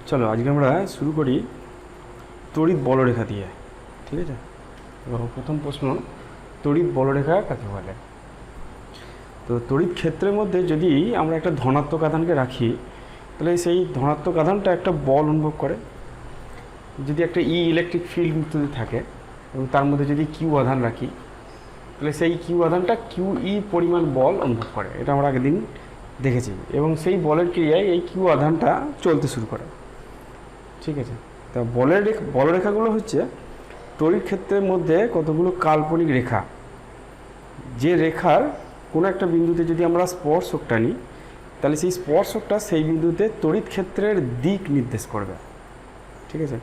চলো আজকে আমরা শুরু করি তড়িৎ বলরেখা দিয়ে। ঠিক আছে, এবং প্রথম প্রশ্ন, তড়িৎ বলরেখা কাকে বলে? তো তড়িৎ ক্ষেত্রের মধ্যে যদি আমরা একটা ধনাত্মক আধানকে রাখি, তাহলে সেই ধনাত্মক আধানটা একটা বল অনুভব করে। যদি একটা ইলেকট্রিক ফিল্ড যদি থাকে এবং তার মধ্যে যদি কিউ আধান রাখি, তাহলে সেই কিউ আধানটা কিউ পরিমাণ বল অনুভব করে। এটা আমরা আগের দিন দেখেছি, এবং সেই বলের ক্রিয়ায় এই কিউ আধানটা চলতে শুরু করে। ঠিক আছে, তা বলরেখাগুলো হচ্ছে তড়িৎ ক্ষেত্রের মধ্যে কতগুলো কাল্পনিক রেখা, যে রেখার কোনো একটা বিন্দুতে যদি আমরা স্পর্শকটা নিই, তাহলে সেই স্পর্শকটা সেই বিন্দুতে তড়িৎ ক্ষেত্রের দিক নির্দেশ করবে। ঠিক আছে,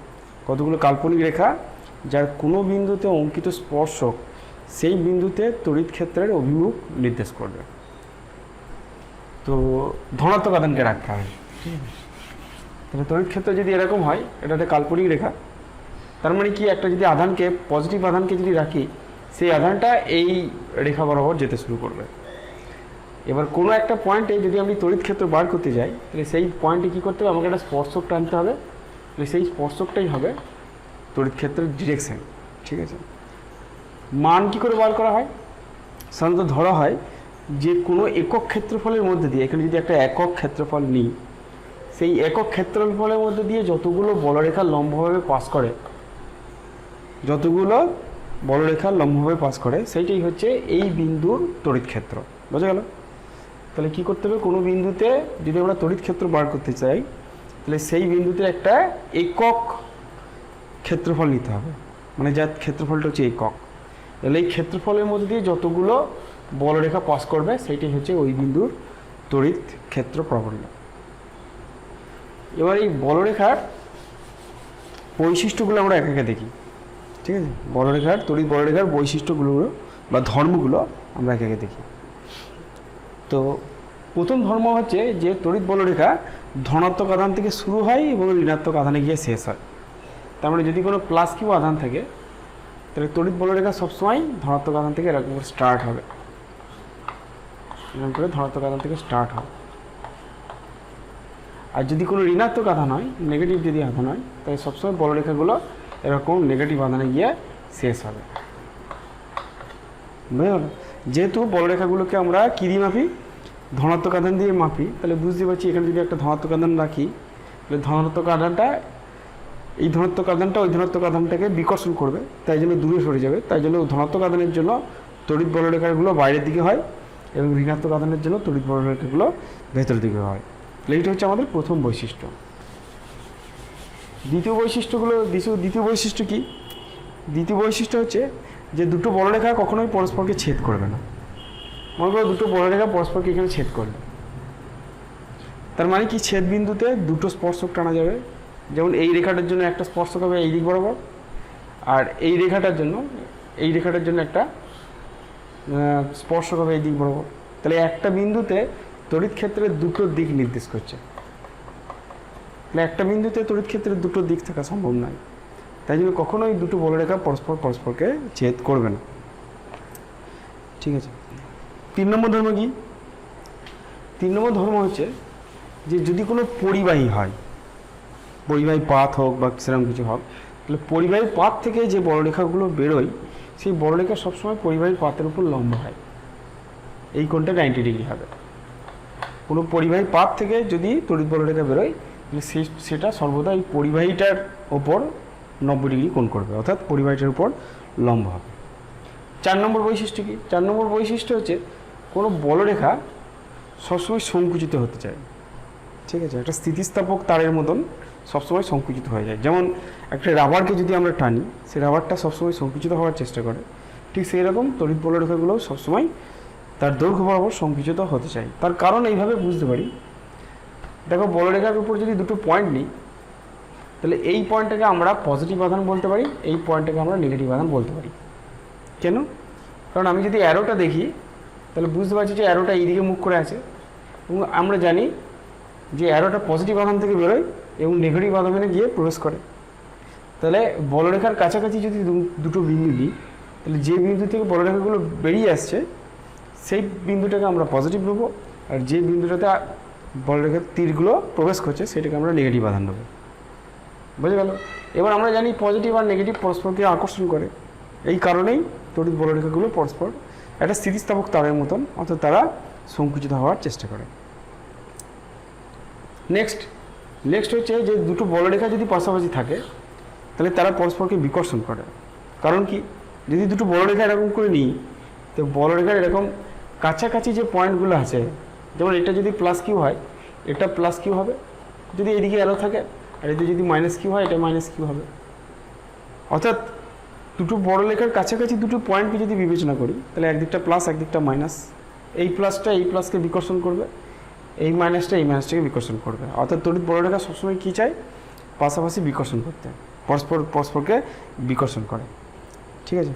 কতগুলো কাল্পনিক রেখা যার কোনো বিন্দুতে অঙ্কিত স্পর্শক সেই বিন্দুতে তড়িৎ ক্ষেত্রের অভিমুখ নির্দেশ করবে। তো ধনাত্মক আধানকে রাখতে হবে। ঠিক আছে, তাহলে তড়িৎ ক্ষেত্র যদি এরকম হয়, এটা একটা কাল্পনিক রেখা। তার মানে কি, একটা যদি আধানকে, পজিটিভ আধানকে যদি রাখি, সেই আধানটা এই রেখা বরাবর যেতে শুরু করবে। এবার কোনো একটা পয়েন্টে যদি আমি তড়িৎ ক্ষেত্র বার করতে যাই, তাহলে সেই পয়েন্টে কী করতে হবে, আমাকে একটা স্পর্শক টানতে হবে। তাহলে সেই স্পর্শকটাই হবে তড়িৎ ক্ষেত্রের ডিরেকশন। ঠিক আছে, মান কি করে বার করা হয়? সাধারণত ধরা হয় যে কোনো একক ক্ষেত্রফলের মধ্যে দিয়ে, এখানে যদি একটা একক ক্ষেত্রফল নিই, সেই একক ক্ষেত্রফলের মধ্যে দিয়ে যতগুলো বলরেখা লম্বভাবে পাস করে, সেইটাই হচ্ছে এই বিন্দুর তড়িৎ ক্ষেত্র। বোঝা গেল? তাহলে কি করতে হবে, কোনো বিন্দুতে যদি আমরা তড়িৎ ক্ষেত্র বার করতে চাই, তাহলে সেই বিন্দুতে একটা একক ক্ষেত্রফল নিতে হবে, মানে যার ক্ষেত্রফলটা হচ্ছে একক। তাহলে এই ক্ষেত্রফলের মধ্যে দিয়ে যতগুলো বলরেখা পাস করবে, সেইটাই হচ্ছে ওই বিন্দুর তড়িৎ ক্ষেত্র প্রাবল্য। এবার এই বলরেখার বৈশিষ্ট্যগুলো আমরা একে একে দেখি। ঠিক আছে, তড়িৎ বলরেখার বৈশিষ্ট্যগুলো বা ধর্মগুলো আমরা একে একে দেখি। তো প্রথম ধর্ম হচ্ছে যে তড়িৎ বলরেখা ধনাত্মক আধান থেকে শুরু হয় এবং ঋণাত্মক আধানে গিয়ে শেষ হয়। তার মানে যদি কোনো প্লাস কিউ আধান থাকে, তাহলে তড়িৎ বলরেখা সবসময় ধনাত্মক আধান থেকে এরকম করে স্টার্ট হবে, এরকম করে ধনাত্মক আধান থেকে স্টার্ট হয়। আর যদি কোনো ঋণাত্মক আধান হয়, নেগেটিভ যদি আধান হয়, তাহলে সবসময় বলরেখাগুলো এরকম নেগেটিভ আধানে গিয়ে শেষ হবে। বুঝতে পারলো? যেহেতু বলরেখাগুলোকে আমরা কী দিয়ে মাপি, ধনাত্মক আধান দিয়ে মাপি, তাহলে বুঝতে পারছি এখানে যদি একটা ধনাত্মক আধান রাখি, তাহলে ধনাত্মক আধানটা, এই ধনাত্মক আধানটা ওই ধনাত্মক আধানটাকে বিকর্ষণ করবে, তাই জন্য দূরে সরে যাবে। তাই জন্য ধনাত্মক আধানের জন্য তড়িৎ বলরেখাগুলো বাইরের দিকে হয়, এবং ঋণাত্মক আধানের জন্য তড়িৎ বলরেখাগুলো ভেতরের দিকে হয়। তাহলে এইটা হচ্ছে আমাদের প্রথম বৈশিষ্ট্য। দ্বিতীয় বৈশিষ্ট্য কি? দ্বিতীয় বৈশিষ্ট্য হচ্ছে যে দুটো বলরেখা কখনোই পরস্পরকে ছেদ করবে না। মনে করো দুটো বলরেখা পরস্পরকে এখানে ছেদ করবে, তার মানে কি, ছেদ বিন্দুতে দুটো স্পর্শক টানা যাবে। যেমন এই রেখাটার জন্য একটা স্পর্শক হবে এই দিক বরাবর, আর এই রেখাটার জন্য একটা স্পর্শক হবে এই দিক বরাবর। তাহলে একটা বিন্দুতে তড়িৎ ক্ষেত্রের দুটো দিক নির্দেশ করছে। তাহলে একটা বিন্দুতে তড়িৎ ক্ষেত্রের দুটো দিক থাকা সম্ভব নয়, তাই জন্য কখনোই দুটো বলরেখা পরস্পরকে ছেদ করবে না। ঠিক আছে, 3 নম্বর ধর্ম কি? 3 নম্বর ধর্ম হচ্ছে যে যদি কোনো পরিবাহী হয়, পরিবাহী পাত হোক বা সেরকম কিছু হোক, তাহলে পরিবাহী পাত থেকে যে বলরেখাগুলো বেরোয়, সেই বলরেখা সবসময় পরিবাহী পাতের উপর লম্ব হয়। এই কোণটা 90 ডিগ্রি হবে। কোনো পরিবাহী পাত থেকে যদি তড়িৎ বলরেখা বেরোয়, তাহলে সেটা সর্বদা এই পরিবাহীটার ওপর 90 ডিগ্রি কোণ করবে, অর্থাৎ পরিবাহীটার উপর লম্ব হবে। 4 নম্বর বৈশিষ্ট্য কি? 4 নম্বর বৈশিষ্ট্য হচ্ছে কোনো বলরেখা সবসময় সংকুচিত হতে চায়। ঠিক আছে, একটা স্থিতিস্থাপক তারের মতন সবসময় সংকুচিত হয়ে যায়। যেমন একটা রাবারকে যদি আমরা টানি, সেই রাবারটা সবসময় সংকুচিত হওয়ার চেষ্টা করে, ঠিক সেই রকম তড়িৎ বলরেখাগুলো সবসময় তার দৈর্ঘ্য বরাবর সংকুচিত হতে চায়। তার কারণ এইভাবে বুঝতে পারি, দেখো বলরেখার উপর যদি দুটো পয়েন্ট নিই, তাহলে এই পয়েন্টটাকে আমরা পজিটিভ আধান বলতে পারি, এই পয়েন্টটাকে আমরা নেগেটিভ আধান বলতে পারি। কেন? কারণ আমি যদি অ্যারোটা দেখি, তাহলে বুঝতে পারছি যে অ্যারোটা এইদিকে মুখ করে আছে, এবং আমরা জানি যে অ্যারোটা পজিটিভ আধান থেকে বেরোয় এবং নেগেটিভ আধানে গিয়ে প্রবেশ করে। তাহলে বলরেখার কাছাকাছি যদি দুটো বিন্দু দিই, তাহলে যে বিন্দু থেকে বলরেখাগুলো বেরিয়ে আসছে, সেই বিন্দুটাকে আমরা পজিটিভ নেবো, আর যে বিন্দুটাতে বলরেখার তীরগুলো প্রবেশ করছে, সেটাকে আমরা নেগেটিভ আধান নেবো। বুঝে গেল। এবার আমরা জানি পজিটিভ আর নেগেটিভ পরস্পরকে আকর্ষণ করে, এই কারণেই তড়িৎ বলরেখাগুলো পরস্পর একটা স্থিতিস্থাপক তারের মতন, অর্থাৎ তারা সংকুচিত হওয়ার চেষ্টা করে। নেক্সট হচ্ছে যে দুটো বলরেখা যদি পাশাপাশি থাকে তাহলে তারা পরস্পরকে বিকর্ষণ করে। কারণ কি, যদি দুটো বলরেখা এরকম করে নিই, তো বলরেখার এরকম কাছাকাছি যে পয়েন্টগুলো আছে, যেমন এটা যদি প্লাস কিউ হয়, এটা প্লাস কিউ হবে, যদি এদিকে অ্যারো থাকে, আর এদিকে যদি মাইনাস কিউ হয়, এটা মাইনাস কিউ হবে। অর্থাৎ দুটো বড়লেখার কাছাকাছি দুটো পয়েন্টকে যদি বিবেচনা করি, তাহলে একদিকটা প্লাস একদিকটা মাইনাস, এই প্লাসটা এই প্লাসকে বিকর্ষণ করবে, এই মাইনাসটা এই মাইনাসটাকে বিকর্ষণ করবে। অর্থাৎ তড়িৎ বলরেখা সবসময় কী চায়, পাশাপাশি বিকর্ষণ করতে, পরস্পরকে বিকর্ষণ করে। ঠিক আছে,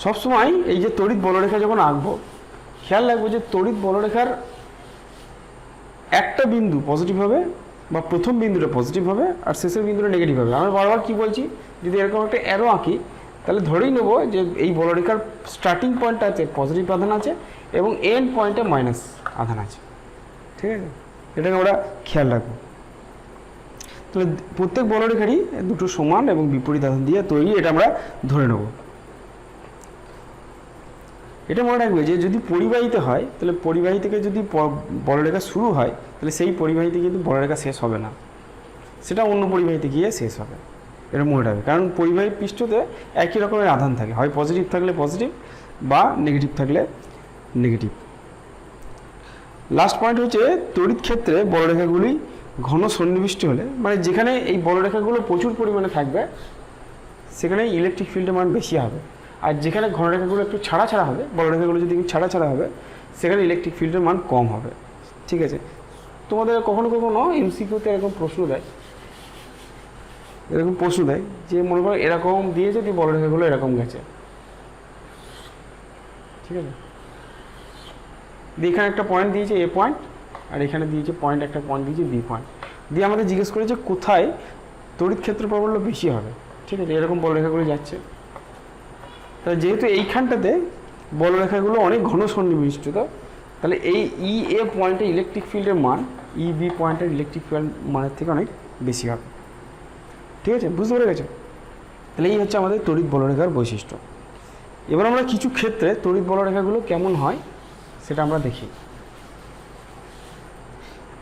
সবসময় এই যে তড়িৎ বলরেখা যখন আঁকবো, খেয়াল রাখবো যে তড়িৎ বলরেখার একটা বিন্দু পজিটিভ হবে, বা প্রথম বিন্দুটা পজিটিভ হবে আর শেষের বিন্দুটা নেগেটিভ হবে। আমরা বারবার কী বলছি, যদি এরকম একটা অ্যারো আঁকি, তাহলে ধরেই নেব যে এই বলরেখার স্টার্টিং পয়েন্টটা আছে পজিটিভ আধান আছে এবং এন্ড পয়েন্টে মাইনাস আধান আছে। ঠিক আছে, এটাকে আমরা খেয়াল রাখবো। তাহলে প্রত্যেক বলরেখারই দুটো সমান এবং বিপরীত আধান দিয়ে তৈরি, এটা আমরা ধরে নেব। এটা মনে রাখবে যে যদি পরিবাহীতে হয়, তাহলে পরিবাহী থেকে যদি বলরেখা শুরু হয়, তাহলে সেই পরিবাহীতে কিন্তু বলরেখা শেষ হবে না, সেটা অন্য পরিবাহীতে গিয়ে শেষ হবে। এটা মনে রাখবে, কারণ পরিবাহী পৃষ্ঠতে একই রকমের আধান থাকে, হয় পজিটিভ থাকলে পজিটিভ বা নেগেটিভ থাকলে নেগেটিভ। লাস্ট পয়েন্ট হচ্ছে তড়িৎ ক্ষেত্রে বলরেখাগুলি ঘন সন্নিবিষ্ট হলে, মানে যেখানে এই বলরেখাগুলো প্রচুর পরিমাণে থাকবে সেখানে ইলেকট্রিক ফিল্ডের মান বেশি হবে, আর যেখানে ঘনরেখাগুলো একটু ছাড়া ছাড়া হবে, বলরেখাগুলো যদি একটু ছাড়া ছাড়া হবে, সেখানে ইলেকট্রিক ফিল্ডের মান কম হবে। ঠিক আছে, তোমাদের কখনো কখনো এমসিকিউতে এরকম প্রশ্ন দেয়, যে মনে করো এরকম দিয়ে যদি বলরেখাগুলো এরকম গেছে, ঠিক আছে, এখানে একটা পয়েন্ট দিয়েছে এ পয়েন্ট, আর এখানে দিয়েছে পয়েন্ট, একটা পয়েন্ট দিয়েছে বি পয়েন্ট, দিয়ে আমাদের জিজ্ঞেস করেছে কোথায় তড়িৎ ক্ষেত্র প্রবল বেশি হবে। ঠিক আছে, এরকম বলরেখাগুলো যাচ্ছে, তাহলে যেহেতু এইখানটাতে বলরেখাগুলো অনেক ঘন সন্নিবিষ্ট, তাহলে এই ই এ পয়েন্টে ইলেকট্রিক ফিল্ডের মান ই বি পয়েন্টের ইলেকট্রিক ফিল্ড মানের থেকে অনেক বেশি হবে। ঠিক আছে, বুঝতে পেরে গেছে? তাহলে এই হচ্ছে আমাদের তড়িৎ বলরেখার বৈশিষ্ট্য। এবার আমরা কিছু ক্ষেত্রে তড়িৎ বলরেখাগুলো কেমন হয় সেটা আমরা দেখি।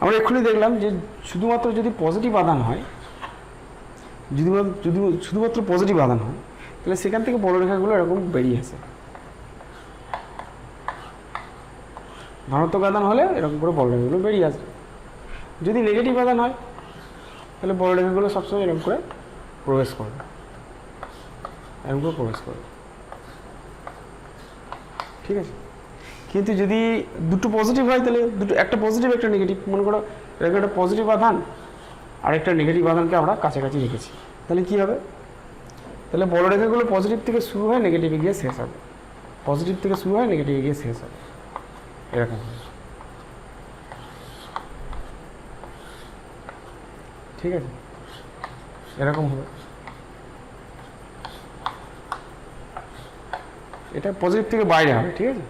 আমরা এক্ষুনি দেখলাম যে শুধুমাত্র যদি পজিটিভ আধান হয়, যদি শুধুমাত্র পজিটিভ আধান হয়, তাহলে সেখান থেকে বলরেখাগুলো এরকম বেরিয়ে আসে। ধনাত্মক আধান হলে এরকম করে বলরেখাগুলো বেরিয়ে আসবে। যদি নেগেটিভ আধান হয়, তাহলে বলরেখাগুলো সবসময় এরকম করে প্রবেশ করবে, ঠিক আছে। কিন্তু যদি দুটো পজিটিভ হয়, তাহলে একটা পজিটিভ একটা নেগেটিভ, মনে করো এরকম একটা পজিটিভ আধান আর একটা নেগেটিভ আধানকে আমরা কাছাকাছি রেখেছি, তাহলে কী হবে? তাহলে বলরেখাগুলো পজিটিভ থেকে শুরু হয় নেগেটিভে গিয়ে শেষ হবে, এরকম হবে। ঠিক আছে, এরকম হবে। এটা পজিটিভ থেকে বাইরে হবে, ঠিক আছে,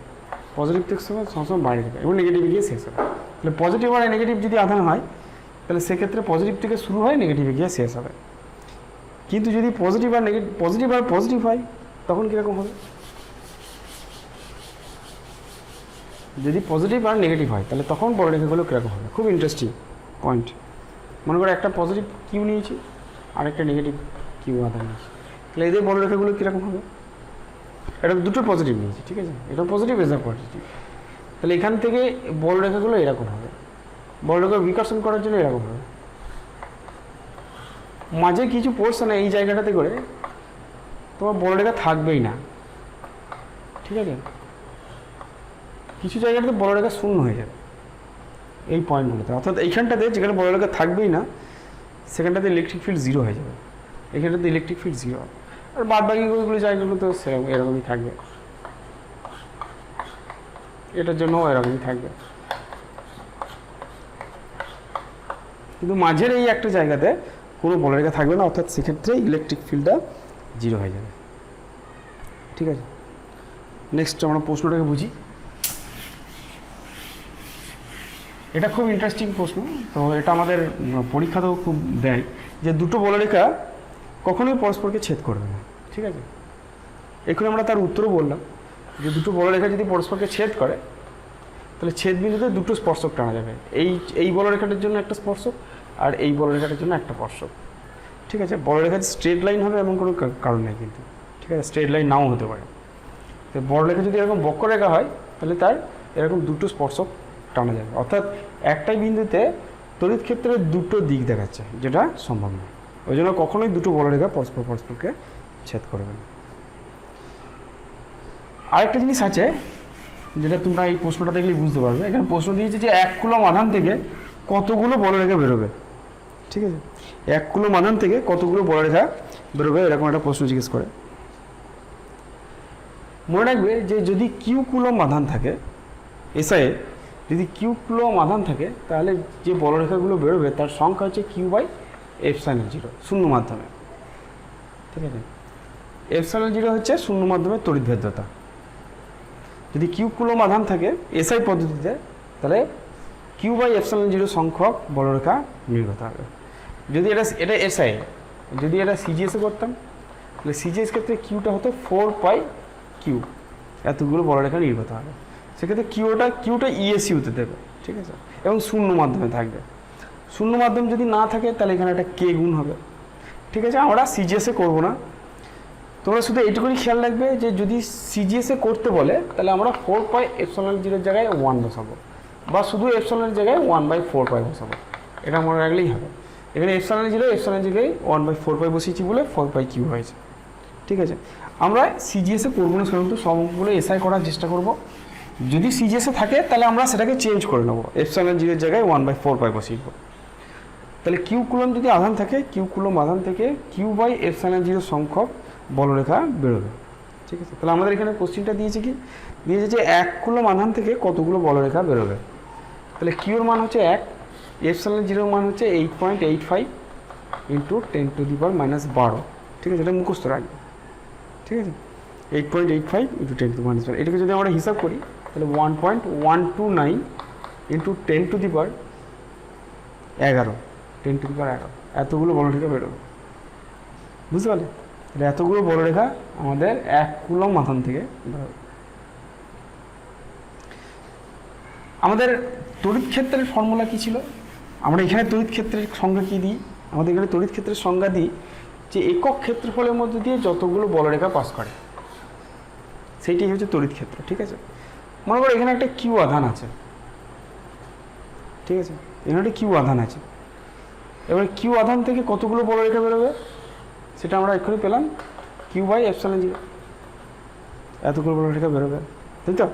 পজিটিভ থেকে সবসময় বাইরে হবে এবং নেগেটিভে গিয়ে শেষ হবে। তাহলে পজিটিভ আর নেগেটিভ যদি আধান হয়, তাহলে সেক্ষেত্রে পজিটিভ থেকে শুরু হয় নেগেটিভে গিয়ে শেষ হবে। কিন্তু যদি পজিটিভ আর পজিটিভ হয়, তখন কীরকম হবে? যদি পজিটিভ আর নেগেটিভ হয়, তাহলে তখন বলরেখাগুলো কীরকম হবে? খুব ইন্টারেস্টিং পয়েন্ট। মনে করো একটা পজিটিভ কিউ নিয়েছি আর একটা নেগেটিভ কিউ আধান নিয়েছি, তাহলে এদের বলরেখাগুলো কীরকম হবে? এটা দুটো পজিটিভ নিয়েছি, ঠিক আছে, এটা পজিটিভ এজা পজিটিভ, তাহলে এখান থেকে বলরেখাগুলো এরকম হবে, বলরেখা বিকর্ষণ করার জন্য এরকম হবে। মাঝে কিছু পোর্শনে এই জায়গাটাতে করে তোমার বলরেখা থাকবেই না, ঠিক আছে, কিছু জায়গাটাতে বলরেখা শূন্য হয়ে যাবে এই পয়েন্টগুলোতে, অর্থাৎ এইখানটাতে যেখানে বলরেখা থাকবেই না সেখানটাতে ইলেকট্রিক ফিল্ড জিরো হয়ে যাবে, এখানটাতে ইলেকট্রিক ফিল্ড জিরো হবে, আর বাদ বাকিগুলো জায়গাগুলো তো সেরকম এরকমই থাকবে, এটার জন্য এরকমই থাকবে। কিন্তু মাঝের এই একটা জায়গাতে কোনো বলরেখা থাকবে না, অর্থাৎ সেক্ষেত্রে ইলেকট্রিক ফিল্ডটা জিরো হয়ে যাবে। ঠিক আছে, নেক্সট আমরা প্রশ্নটাকে বুঝি। এটা খুব ইন্টারেস্টিং প্রশ্ন। তো এটা আমাদের পরীক্ষাতেও খুব দেয় যে দুটো বলরেখা কখনোই পরস্পরকে ছেদ করবে না, ঠিক আছে। এখন আমরা তার উত্তরও বললাম যে দুটো বলরেখা যদি পরস্পরকে ছেদ করে তাহলে ছেদ বিন্দুতে দুটো স্পর্শক টানা যাবে, এই বলরেখাটার জন্য একটা স্পর্শক আর এই বলরেখাটার জন্য একটা স্পর্শক, ঠিক আছে। বলরেখা স্ট্রেট লাইন হবে এমন কোনো কারণ নেই কিন্তু, ঠিক আছে, স্ট্রেট লাইন নাও হতে পারে। তো বলরেখা যদি এরকম বক্ররেখা হয় তাহলে তার এরকম দুটো স্পর্শক টানা যাবে, অর্থাৎ একটাই বিন্দুতে তড়িৎ ক্ষেত্রের দুটো দিক দেখাচ্ছে, যেটা সম্ভব নয়। ওই জন্য কখনোই দুটো বলরেখা পরস্পরকে ছেদ করবে না। আরেকটা জিনিস আছে যেটা তোমরা এই প্রশ্নটা দেখলেই বুঝতে পারবে। এখানে প্রশ্ন দিয়েছে যে 1 কুলম আধান থেকে কতগুলো বলরেখা বেরোবে, ঠিক আছে। 1 কুলম আধান থেকে কতগুলো বলরেখা বেরোবে, এরকম একটা প্রশ্ন জিজ্ঞেস করে। মনে রাখবে যে যদি কিউ কুলম আধান থাকে এসআই, যদি কিউ কুলম আধান থাকে তাহলে যে বলরেখাগুলো বেরোবে তার সংখ্যা হচ্ছে কিউ বাই এপসাইলন জিরো, শূন্য মাধ্যমে, ঠিক আছে। এপসাইলন জিরো হচ্ছে শূন্য মাধ্যমে তড়িৎ ভেদ্যতা। যদি কিউ কুলম আধান থাকে এসআই পদ্ধতিতে তাহলে কিউ বাই এপসাইলন জিরো সংখ্যক বলরেখা নির্গত হবে। যদি এটা এসআই, যদি এটা সিজিএসে করতাম তাহলে সিজিএস ক্ষেত্রে কিউটা হতো 4 পাই কিউ, এতগুলো বলরেখা নির্গত হবে। সেক্ষেত্রে কিউটা ইএসইউতে দেবে, ঠিক আছে, এবং শূন্য মাধ্যমে থাকবে। শূন্য মাধ্যম যদি না থাকে তাহলে এখানে একটা কে গুণ হবে, ঠিক আছে। আমরা সিজিএসে করবো না, তোমরা শুধু এইটুকুনি খেয়াল রাখবে যে যদি সিজিএসে করতে বলে তাহলে আমরা 4 পাই এপসাইলন জিরোর জায়গায় 1 বসাবো, বা শুধু এপসাইলনের জায়গায় 1/4 পাই বসাবো, এটা মনে রাখলেই হবে। এখানে এপসাইলন জায়গায় 1/4 পাই বসিয়েছি বলে 4 পাই কিউ হয়েছে, ঠিক আছে। আমরা সিজিএসে করবো না, সাধারণত সবগুলো এসআই করার চেষ্টা করব। যদি সিজিএসে থাকে তাহলে আমরা সেটাকে চেঞ্জ করে নেবো, এপসাইলন জিরোর জায়গায় 1/4 পাই বসিয়ে দেবো। তাহলে কিউ কুলম যদি আধান থাকে, কিউ কুলম আধান থেকে কিউ বাই এপসাইলন জিরো সংখ্যক বলরেখা বেরোবে, ঠিক আছে। তাহলে আমাদের এখানে কোশ্চিনটা দিয়েছে কি, দিয়েছে যে 1 কুলম আধান থেকে কতগুলো বলরেখা বেরোবে। তাহলে কিউর মান হচ্ছে 1, এপসাইলন জিরোর মান হচ্ছে 8.85 ইন্টু 10⁻12, ঠিক আছে। এটা মুখস্থ রাখবে, ঠিক আছে। 8.85 ইন্টু 10⁻12, এটাকে যদি আমরা হিসাব করি তাহলে 1.129 ইন্টু 10⁻11, 10⁻11 এতগুলো বলরেখা বেরোবে, বুঝতে পারলে। তাহলে এতগুলো বলরেখা আমাদের 1 কুলম আধান থেকে বেরোবে। আমাদের তড়িৎ ক্ষেত্রের ফর্মুলা কী ছিল? আমরা এখানে তড়িৎ ক্ষেত্রের সংজ্ঞা কী দিই? আমাদের এখানে তড়িৎ ক্ষেত্রের সংজ্ঞা দিই যে একক ক্ষেত্রফলের মধ্যে দিয়ে যতগুলো বলরেখা পাস করে সেইটাই হচ্ছে তড়িৎ ক্ষেত্র, ঠিক আছে। মনে করো এখানে একটা কিউ আধান আছে, ঠিক আছে, এখানে একটা কিউ আধান আছে। এবার কিউ আধান থেকে কতগুলো বলরেখা বেরোবে সেটা আমরা এক্ষুনি পেলাম, কিউ বাই এপসাইলন জিরো, এতগুলো বলরেখা বেরোবে, তাই তো।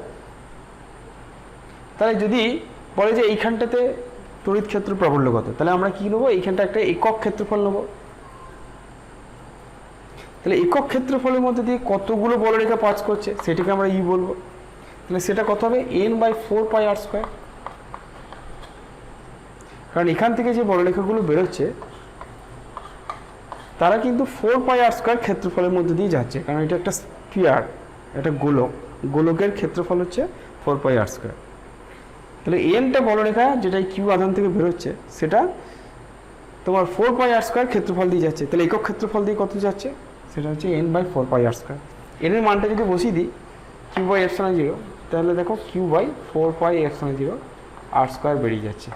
তাহলে যদি বলে যে এইখানটাতে তড়িৎ ক্ষেত্র প্রাবল্য কত, তাহলে আমরা কি নেবো, এইখানটা একটা একক ক্ষেত্রফল নেবো। তাহলে একক ক্ষেত্রফলের মধ্যে দিয়ে কতগুলো বলরেখা পাস করছে সেটাকে আমরা ই বলবো। তাহলে সেটা কত হবে, n/4 পাই আর স্কোয়ার। কারণ এখান থেকে যে বলরেখাগুলো বেরোচ্ছে তারা কিন্তু 4 পাই আর স্কোয়ার ক্ষেত্রফলের মধ্যে দিয়ে যাচ্ছে, কারণ এটা একটা স্ফিয়ার, একটা গোলকের ক্ষেত্রফল হচ্ছে 4 পাই আর স্কোয়ার। তাহলে এনটা বলরেখা যেটা কিউ আধান থেকে বেরোচ্ছে সেটা তোমার 4 পাই আর স্কোয়ার ক্ষেত্রফল দিয়ে যাচ্ছে। তাহলে একক ক্ষেত্রফল দিয়ে কত যাচ্ছে, সেটা হচ্ছে n/4 পাই আর স্কোয়ার। এনের মানটা যদি বসিয়ে দিই কিউ বাই এপসাইলন জিরো, তাহলে দেখো q by 4 pi epsilon zero r square বেরিয়ে যাচ্ছে।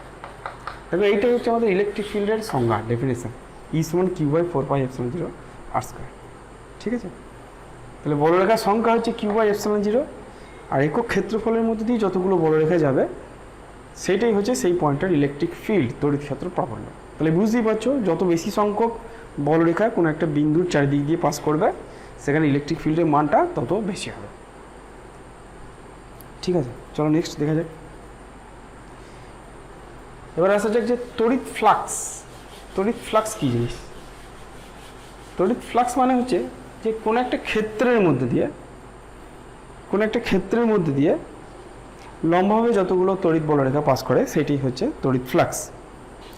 দেখো এইটাই হচ্ছে আমাদের ইলেকট্রিক ফিল্ডের সংজ্ঞা, definition, E=q/4 pi epsilon zero r square, ঠিক আছে। তাহলে বলরেখার সংখ্যা হচ্ছে কিউ বাই এপসাইলন জিরো, আর একক ক্ষেত্রফলের মধ্যে দিয়ে যতগুলো বলরেখা যাবে সেটাই হচ্ছে সেই পয়েন্টের ইলেকট্রিক ফিল্ড, তড়িৎ ক্ষেত্র প্রাবল্য। তাহলে বুঝতেই পারছো যত বেশি সংখ্যক বলরেখা কোনো একটা বিন্দুর চারিদিক দিয়ে পাস করবে সেখানে ইলেকট্রিক ফিল্ডের মানটা তত বেশি হবে, ঠিক আছে। চলো নেক্সট দেখা যাক। এবার আসা যাক যে তড়িৎ ফ্লাক্স। তড়িৎ ফ্লাক্স কী জিনিস? তড়িৎ ফ্লাক্স মানে হচ্ছে যে কোনো একটা ক্ষেত্রের মধ্যে দিয়ে লম্বভাবে যতগুলো তড়িৎ বলরেখা পাস করে সেটাই হচ্ছে তড়িৎ ফ্লাক্স,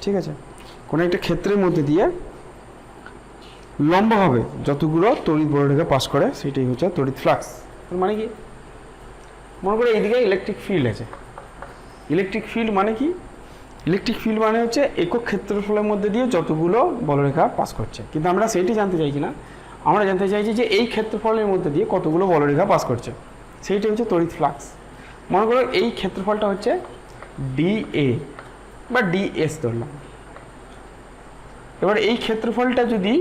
ঠিক আছে। কোনো একটা ক্ষেত্রের মধ্যে দিয়ে লম্বভাবে যতগুলো তড়িৎ বলরেখা পাস করে সেটাই হচ্ছে তড়িৎ ফ্লাক্স। মানে কি, মনে করো এইদিকে ইলেকট্রিক ফিল্ড আছে। ইলেকট্রিক ফিল্ড মানে কি, ইলেকট্রিক ফিল্ড মানে হচ্ছে একক ক্ষেত্রফলের মধ্যে দিয়ে যতগুলো বলরেখা পাস করছে, কিন্তু আমরা সেইটি জানতে চাইছি না, আমরা জানতে চাইছি যে এই ক্ষেত্রফলের মধ্যে দিয়ে কতগুলো বলরেখা পাস করছে, সেইটি হচ্ছে তড়িৎ ফ্লাক্স। মনে করো এই ক্ষেত্রফলটা হচ্ছে ডিএ বা ডিএস ধরলাম। এবার এই ক্ষেত্রফলটা যদি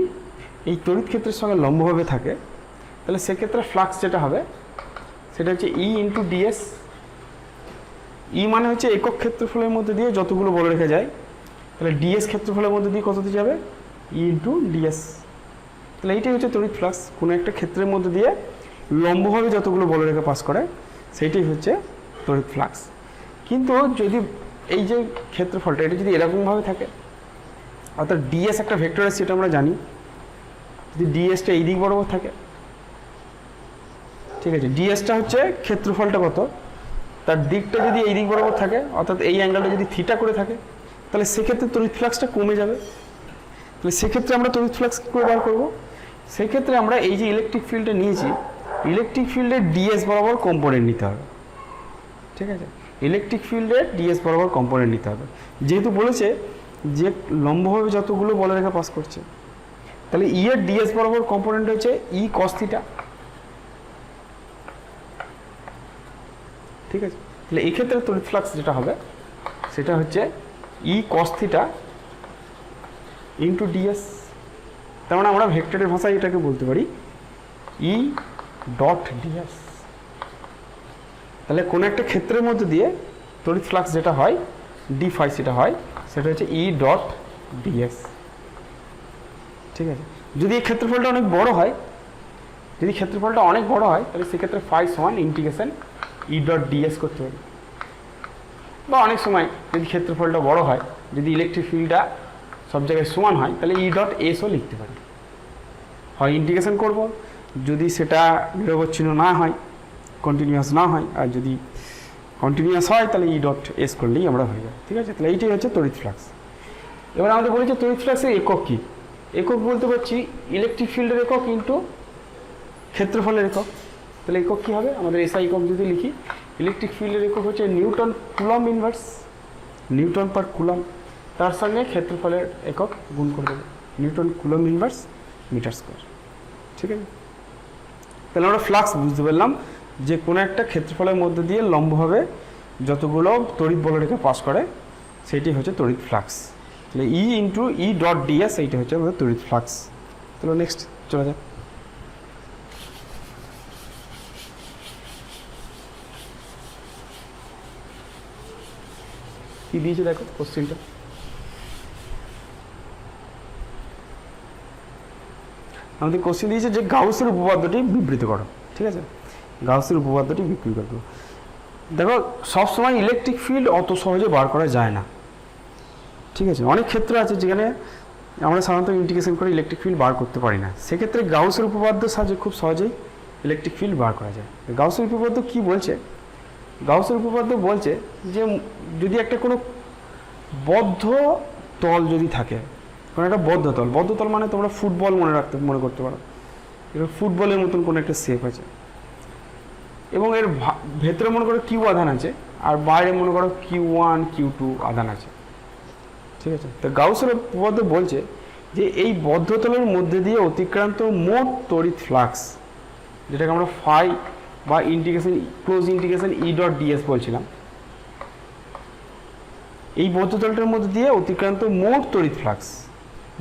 এই তড়িৎ ক্ষেত্রের সঙ্গে লম্বভাবে থাকে, তাহলে সেক্ষেত্রে ফ্লাক্স যেটা হবে সেটা হচ্ছে ই ইন্টু ডিএস। ই মানে হচ্ছে একক ক্ষেত্রফলের মধ্যে দিয়ে যতগুলো বলরেখা যায়, তাহলে ডিএস ক্ষেত্রফলের মধ্যে দিয়ে কত দিয়ে যাবে, ই ইন্টু ডিএস। তাহলে এইটাই হচ্ছে তড়িৎ ফ্লাক্স, কোনো একটা ক্ষেত্রের মধ্যে দিয়ে লম্বভাবে যতগুলো বলরেখা পাস করে সেইটাই হচ্ছে তড়িৎ ফ্লাক্স। কিন্তু যদি এই যে ক্ষেত্রফলটা এটা যদি এরকমভাবে থাকে, অর্থাৎ ডিএস একটা ভেক্টর আছে সেটা আমরা জানি, যদি ডিএসটা এই দিক বরাবর থাকে, ঠিক আছে, ডিএসটা হচ্ছে ক্ষেত্রফলটা কত তার দিকটা যদি এই দিক বরাবর থাকে, অর্থাৎ এই অ্যাঙ্গেলটা যদি থিটা করে থাকে, তাহলে সেক্ষেত্রে তড়িৎ ফ্লাক্সটা কমে যাবে। তাহলে সেক্ষেত্রে আমরা তড়িৎ ফ্লাক্স কী করে বার করবো, সেক্ষেত্রে আমরা এই যে ইলেকট্রিক ফিল্ডটা নিয়েছি, ইলেকট্রিক ফিল্ডের ডিএস বরাবর কম্পোনেন্ট নিতে হবে, ঠিক আছে, ইলেকট্রিক ফিল্ডের ডিএস বরাবর কম্পোনেন্ট নিতে হবে। যেহেতু বলেছে যে লম্বভাবে যতগুলো বলরেখা পাস করছে, তাহলে ই এর ডিএস বরাবর কম্পোনেন্ট হচ্ছে ই কস থিটা, ঠিক আছে। তাহলে এই ক্ষেত্রে তড়িৎ ফ্লাক্স যেটা হবে সেটা হচ্ছে ই কস থিটা ইন্টু ডিএস। তার মানে আমরা ভেক্টরের ভাষায় এটাকে বলতে পারি ই ডট ডিএস। তাহলে কোনো একটা ক্ষেত্রের মধ্যে দিয়ে তড়িৎ ফ্লাক্স যেটা হয় ডি ফাই সেটা হয়, সেটা হচ্ছে ই ডট ডিএস, ঠিক আছে। যদি এই ক্ষেত্রফলটা অনেক বড় হয়, যদি ক্ষেত্রফলটা অনেক বড় হয়, তাহলে সেক্ষেত্রে ফাই সমান ইন্টিগ্রেশন ই ডট ডিএস করতে হবে। বা অনেক সময় যদি ক্ষেত্রফলটা বড় হয়, যদি ইলেকট্রিক ফিল্ডটা সব জায়গায় সমান হয়, তাহলে ই ডট এসও লিখতে পারি, হয় ইন্টিগ্রেশন করব, যদি সেটা নিরবচ্ছিন্ন না হয়, কন্টিনিউয়াস না হয়, আর যদি কন্টিনিউয়াস হয় তাহলে ই ডট এস করলেই আমরা হয়ে যায়, ঠিক আছে। তাহলে এইটাই হচ্ছে তড়িৎ ফ্লাক্স। এবার আমাদের বলেছে তড়িৎ ফ্লাক্সের একক কী, একক বলতে পারছি ইলেকট্রিক ফিল্ডের একক ইন্টু ক্ষেত্রফলের একক। তাহলে একক কী হবে, আমাদের এসআই একক যদি লিখি, ইলেকট্রিক ফিল্ডের একক হচ্ছে newton coulomb inverse, newton per coulomb, তার সঙ্গে ক্ষেত্রফলের একক গুণ করে দেবে, newton coulomb inverse metre square, ঠিক আছে। তাহলে আমরা ফ্লাক্স বুঝতে পারলাম যে কোনো একটা ক্ষেত্রফলের মধ্যে দিয়ে লম্বভাবে যতগুলো তড়িৎ বলরেখা পাস করে সেইটি হচ্ছে তড়িৎ ফ্লাক্স। তাহলে ই ইন্টু ই ডট ডিএস এইটা হচ্ছে আমাদের তড়িৎ ফ্লাক্স। তাহলে নেক্সট চলে যাক। কি দিয়েছে দেখো কোশ্চেনটা, আমাদের কোশ্চেন দিয়েছে যে গাউসের উপপাদ্যটি বিবৃত করো, ঠিক আছে, গাউসের উপপাদ্যটি বিবৃত করো। দেখো সবসময় ইলেকট্রিক ফিল্ড অত সহজে বার করা যায় না, ঠিক আছে, অনেক ক্ষেত্র আছে যেখানে আমরা সাধারণত ইন্টিগ্রেশন করে ইলেকট্রিক ফিল্ড বার করতে পারি না, সেক্ষেত্রে গাউসের উপপাদ্যের সাহায্যে খুব সহজেই ইলেকট্রিক ফিল্ড বার করা যায়। গাউসের উপপাদ্য কি বলছে, গাউসের উপপাদ্য বলছে যে যদি একটা কোনো বদ্ধ তল যদি থাকে, কোনো একটা বদ্ধ তল মানে তোমরা ফুটবল মনে করতে পারো, এবার ফুটবলের মতন কোনো একটা শেপ আছে এবং এর ভেতরে মনে করো কিউ আধান আছে আর বাইরে মনে করো Q1 Q2 আধান আছে, ঠিক আছে। তো গাউসের উপপাদ্য বলছে যে এই বদ্ধ তলের মধ্যে দিয়ে অতিক্রান্ত মোট তড়িৎ ফ্লাক্স, যেটাকে আমরা ফাই বা integration close integration E dot ds বলছিলাম, এই বদ্ধতলটার মধ্যে দিয়ে অতিক্রান্ত মোট তড়িৎ ফ্লাক্স,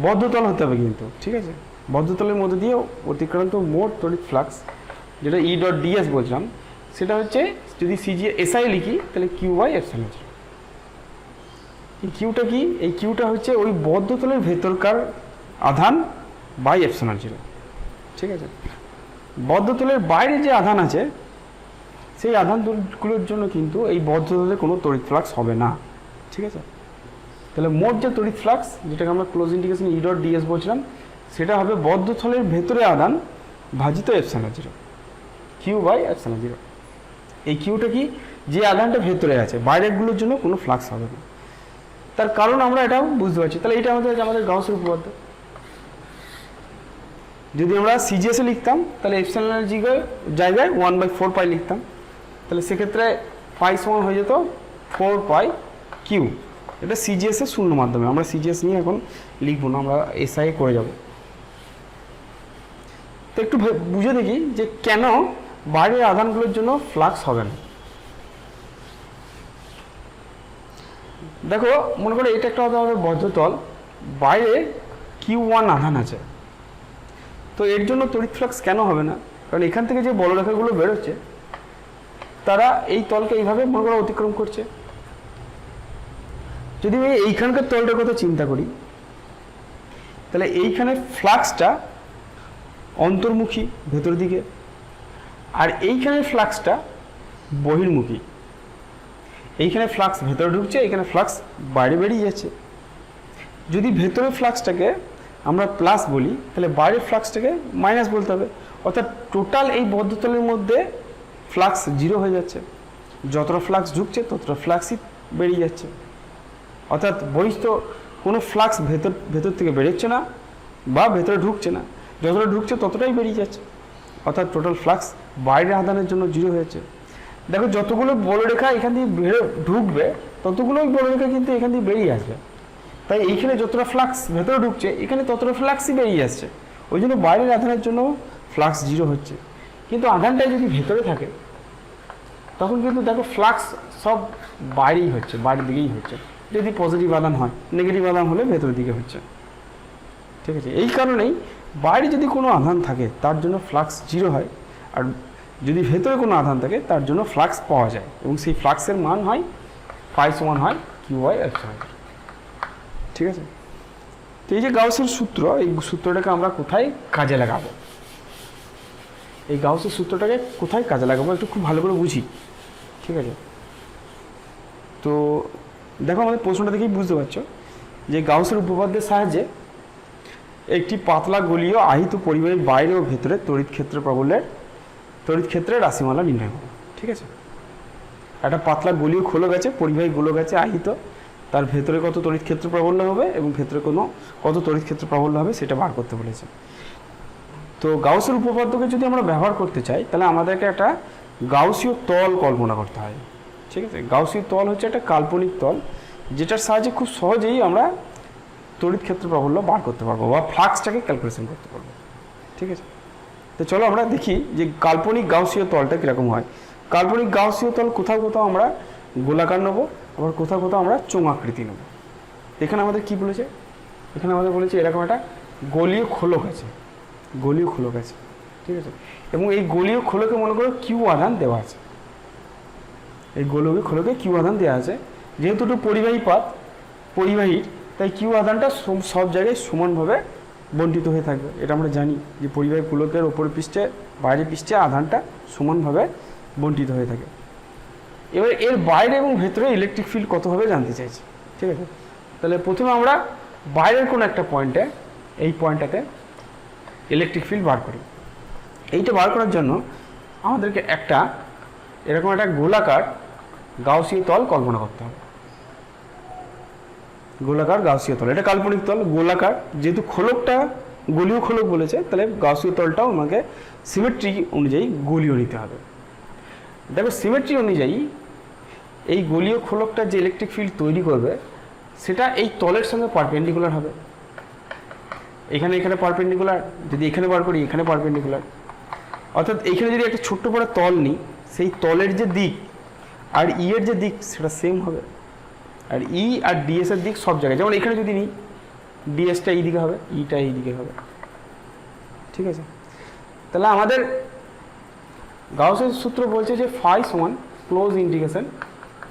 বদ্ধতল হতে হবে কিন্তু, ঠিক আছে, বদ্ধতলের মধ্যে দিয়ে অতিক্রান্ত মোট তড়িৎ ফ্লাক্স যেটা ই ডট ডিএস বলছিলাম, সেটা হচ্ছে যদি সিজি এসআই লিখি তাহলে কিউ বাই এপসাইলন জিরো। এই কিউটা কি, এই কিউটা হচ্ছে ওই বদ্ধতলের ভেতরকার আধান বাই এপসাইলন জিরো, ঠিক আছে। বদ্ধতলের বাইরে যে আধান আছে সেই আধানগুলোর জন্য কিন্তু এই বদ্ধতলে কোনো তড়িৎ ফ্লাক্স হবে না, ঠিক আছে। তাহলে মোট যে তড়িৎ ফ্লাক্স যেটাকে আমরা close integration E dot ds বলছিলাম, সেটা হবে বদ্ধতলের ভেতরে আধান ভাজিত epsilon zero, q by epsilon zero. এই কিউটা কি, যে আধানটা ভেতরে আছে, বাইরেরগুলোর জন্য কোনো ফ্লাক্স হবে না, তার কারণ আমরা এটাও বুঝতে পারছি। তাহলে এটা আমাদের গাউসের উপপাদ্য। যদি আমরা সিজিএসে লিখতাম তাহলে এপসাইলনের জায়গায় 1/4 পাই লিখতাম, তাহলে সেক্ষেত্রে পাই সমান হয়ে যেত 4 পাই কিউ, এটা সিজিএস এর শূন্য মাধ্যমে, আমরা সিজিএস নিয়ে এখন লিখবো না, আমরা এসআই করে যাব। তো একটু বুঝে দেখি যে কেন বাইরের আধানগুলোর জন্য ফ্লাক্স হবে না। দেখো মনে করো এটা একটা হবে বদ্ধতল, বাইরে Q1 আধান আছে, তো এর জন্য তড়িৎ ফ্লাক্স কেন হবে না? কারণ এখান থেকে যে বলরেখাগুলো বেরোচ্ছে তারা এই তলকে এইভাবে মনে করো অতিক্রম করছে। যদি আমি এইখানকার তলটার কথা চিন্তা করি তাহলে এইখানে ফ্লাক্সটা অন্তর্মুখী ভেতর দিকে, আর এইখানে ফ্লাক্সটা বহির্মুখী। এইখানে ফ্লাক্স ভেতরে ঢুকছে, এইখানে ফ্লাক্স বাইরে বেরিয়ে যাচ্ছে। যদি ভেতরের ফ্লাক্সটাকে আমরা প্লাস বলি তাহলে বাইরের ফ্লাক্সটাকে মাইনাস বলতে হবে, অর্থাৎ টোটাল এই বদ্ধতলের মধ্যে ফ্লাক্স জিরো হয়ে যাচ্ছে। যতটা ফ্লাক্স ঢুকছে ততটা ফ্লাক্সই বেরিয়ে যাচ্ছে, অর্থাৎ বহিস্থ কোনো ফ্লাক্স ভেতর থেকে বেরোচ্ছে না বা ভেতরে ঢুকছে না, যতটা ঢুকছে ততটাই বেরিয়ে যাচ্ছে, অর্থাৎ টোটাল ফ্লাক্স বাইরের আধানের জন্য জিরো হয়েছে। দেখো যতগুলো বলরেখা এখান দিয়ে ঢুকবে ততগুলোই বলরেখা কিন্তু এখান দিয়ে বেরিয়ে আসবে, তাই এইখানে যতটা ফ্লাক্স ভেতরে ঢুকছে এখানে ততটা ফ্লাক্সই বেরিয়ে আসছে, ওই জন্য বাইরের আধানের জন্য ফ্লাক্স জিরো হচ্ছে। কিন্তু আধানটাই যদি ভেতরে থাকে তখন কিন্তু দেখো ফ্লাক্স সব বাইরেই হচ্ছে, বাইরের দিকেই হচ্ছে। যদি পজিটিভ আধান হয়, নেগেটিভ আধান হলে ভেতরের দিকে হচ্ছে। ঠিক আছে, এই কারণেই বাইরে যদি কোনো আধান থাকে তার জন্য ফ্লাক্স জিরো হয়, আর যদি ভেতরে কোনো আধান থাকে তার জন্য ফ্লাক্স পাওয়া যায়, এবং সেই ফ্লাক্সের মান হয় ফাই সমান হয় Q/ε। ঠিক আছে, তো এই যে গাউসের সূত্র, এই সূত্রটাকে আমরা কোথায় কাজে লাগাবো? এই গাউসের সূত্রটাকে কোথায় কাজে লাগাবো একটু খুব ভালো করে বুঝি। ঠিক আছে, তো দেখো আমাদের প্রশ্নটা দেখেই বুঝতে পারছো যে গাউসের উপপাদ্যের সাহায্যে একটি পাতলা গলীয় আহিত পরিবাহীর বাইরে ও ভেতরে তড়িৎ ক্ষেত্রের রাশিমালা নির্ণয় করো। ঠিক আছে, একটা পাতলা গলীয় খোলক আছে, পরিবাহী গোলক আছে আহিত, তার ভেতরে কত তড়িৎ ক্ষেত্র প্রাবল্য হবে এবং ভেতরে কত তড়িৎ ক্ষেত্র প্রাবল্য হবে সেটা বার করতে বলেছে। তো গাউসের উপপাদ্যকে যদি আমরা ব্যবহার করতে চাই তাহলে আমাদেরকে একটা গাউসীয় তল কল্পনা করতে হয়। ঠিক আছে, গাউসীয় তল হচ্ছে একটা কাল্পনিক তল যেটার সাহায্যে খুব সহজেই আমরা তড়িৎ ক্ষেত্র প্রাবল্য বার করতে পারবো বা ফ্লাক্সটাকে ক্যালকুলেশন করতে পারবো। ঠিক আছে, তো চলো আমরা দেখি যে কাল্পনিক গাউসীয় তলটা কীরকম হয়। কাল্পনিক গাউসীয় তল কোথাও কোথাও আমরা গোলাকার নেবো, আবার কোথাও কোথাও আমরা চোঙ আকৃতি নেব। এখানে আমাদের কি বলেছে? এখানে আমাদের বলেছে এরকম একটা গলীয় খোলক আছে, ঠিক আছে, এবং এই গলীয় খোলকে মনে করো কিউ আধান দেওয়া আছে, এই গোলকীয় খোলকে কিউ আধান দেওয়া আছে। যেহেতু একটু পরিবাহীর, তাই কিউ আধানটা সব জায়গায় সমানভাবে বণ্টিত হয়ে থাকবে। এটা আমরা জানি যে পরিবাহী গোলকের ওপর পৃষ্ঠে বাইরের পৃষ্ঠে আধানটা সমানভাবে বণ্টিত হয়ে থাকে। এবার এর বাইরে এবং ভেতরে ইলেকট্রিক ফিল্ড কত হবে জানতে চাইছি। ঠিক আছে, তাহলে প্রথমে আমরা বাইরের কোনো একটা পয়েন্টে, এই পয়েন্টটাতে ইলেকট্রিক ফিল্ড বার করি। এইটা বার করার জন্য আমাদেরকে এরকম একটা গোলাকার গাউসীয় তল কল্পনা করতে হবে। গোলাকার গাউসীয় তল, এটা কাল্পনিক তল, গোলাকার। যেহেতু খোলকটা গলীয় খোলক বলেছে তাহলে গাউসীয় তলটাও আমাকে সিমেট্রি অনুযায়ী গলীয় নিতে হবে। দেখো সিমেট্রি অনুযায়ী এই গলীয় খোলকটা যে ইলেকট্রিক ফিল্ড তৈরি করবে সেটা এই তলের সঙ্গে পারপেন্ডিকুলার হবে। এখানে পারপেন্ডিকুলার, যদি এখানে বার করি এখানে পারপেন্ডিকুলার, অর্থাৎ এইখানে যদি একটা ছোট্ট বড় তল নিই সেই তলের যে দিক আর ই এর যে দিক সেটা সেম হবে, আর ই আর ডিএস এর দিক সব জায়গায়, যেমন এখানে যদি নিই ডিএসটা এই দিকে হবে, ইটা এই দিকে হবে। ঠিক আছে, তাহলে আমাদের গাউসের সূত্র বলছে যে ফাই সমান close integration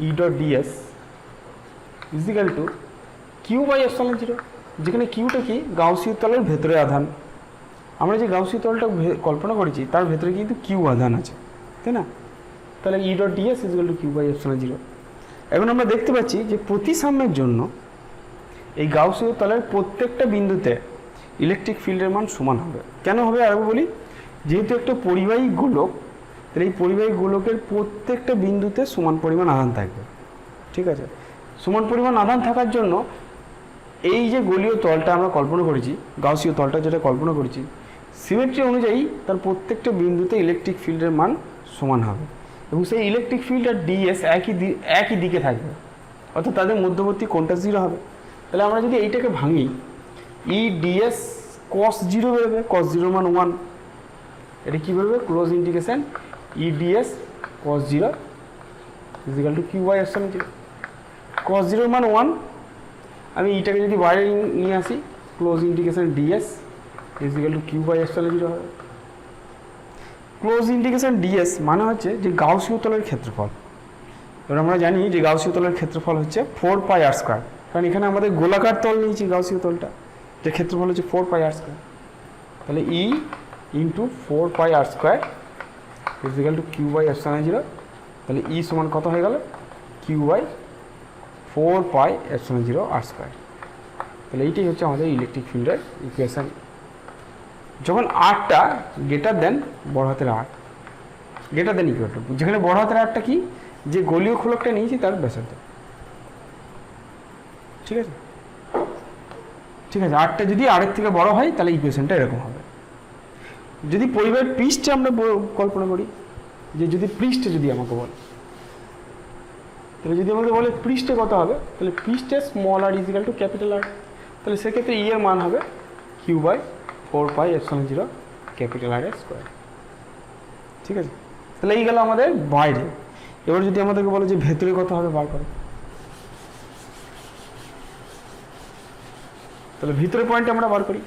E dot ds is equal two Q/ε0, যেখানে কিউটা কি গাউসীয় তলের ভেতরে আধান। আমরা যে গাউসীয় তলটা কল্পনা করেছি তার ভেতরে কিন্তু কিউ আধান আছে, তাই না? তাহলে ই dot ds is equal two Q/ε0। এখন আমরা দেখতে পাচ্ছি যে প্রতিসাম্যের জন্য এই গাউসীয় তলের প্রত্যেকটা বিন্দুতে ইলেকট্রিক ফিল্ডের মান সমান হবে। কেন হবে আরেকবার বলি, যেহেতু একটা পরিবাহী গোলক, তাহলে এই পরিবাহী গোলকের প্রত্যেকটা বিন্দুতে সমান পরিমাণ আধান থাকবে। ঠিক আছে, সমান পরিমাণ আধান থাকার জন্য এই যে গলীয় তলটা আমরা কল্পনা করেছি, গাউসীয় তলটা যেটা কল্পনা করেছি, সিমেট্রি অনুযায়ী তার প্রত্যেকটা বিন্দুতে ইলেকট্রিক ফিল্ডের মান সমান হবে, এবং সেই ইলেকট্রিক ফিল্ড আর ডিএস একই দিকে থাকবে। অর্থাৎ তাদের মধ্যবর্তী কোণটা 0 হবে। তাহলে আমরা যদি এইটাকে ভাঙি, ই ডিএস cos 0 বেরোবে, cos 0 মান 1। এটা কী বেরোবে? Close integration E ds cos 0 equal to q by epsilon 0। cos 0 মান 1, আমি এইটাকে যদি বাইরে নিয়ে আসি, close integration ds equal to q by epsilon 0 হবে। ক্লোজ ইন্টিগ্রেশন ডিএস মানে হচ্ছে যে গাউসীয় তলের ক্ষেত্রফল। এবার আমরা জানি যে গাউসীয় তলের ক্ষেত্রফল হচ্ছে 4 পাই আর স্কোয়ার, কারণ এখানে আমাদের গোলাকার তল নিয়েছি গাউসীয় তলটা, যে ক্ষেত্রফল হচ্ছে 4 পাই আর স্কোয়ার। তাহলে E into 4 pi r square equal to q by epsilon 0। তাহলে ই সমান কত হয়ে গেল? Q by 4 pi epsilon 0 R square. তাহলে এইটাই হচ্ছে আমাদের ইলেকট্রিক ফিল্ডের ইকুয়েশান। যখন আরটা গ্রেটার দেন বড় হাতের আর, গ্রেটার দেন ইকুয়াল টু, যেখানে বড় হাতের আরটা কি, যে গোলীয় খোলকটা নিয়েছি তার ব্যাসার্ধ। ঠিক আছে, ঠিক আছে। আরটা যদি আরের থেকে বড় হয় তাহলে ইকুয়েশনটা এরকম হবে। যদি পরিবারের পৃষ্ঠে আমরা কল্পনা করি, যে যদি পৃষ্ঠে যদি আমাকে বলে, তাহলে যদি আমাকে বলে পৃষ্ঠে কত হবে, তাহলে পৃষ্ঠে small r equal to capital R. তাহলে সেক্ষেত্রে ই এর মান হবে q by 4 pi epsilon 0 capital R square. ঠিক আছে, তাহলে এই গেল আমাদের বাইরে। এবার যদি আমাদেরকে বলে যে ভেতরে কত হবে বার করো, তাহলে ভিতরে পয়েন্ট আমরা বার করি।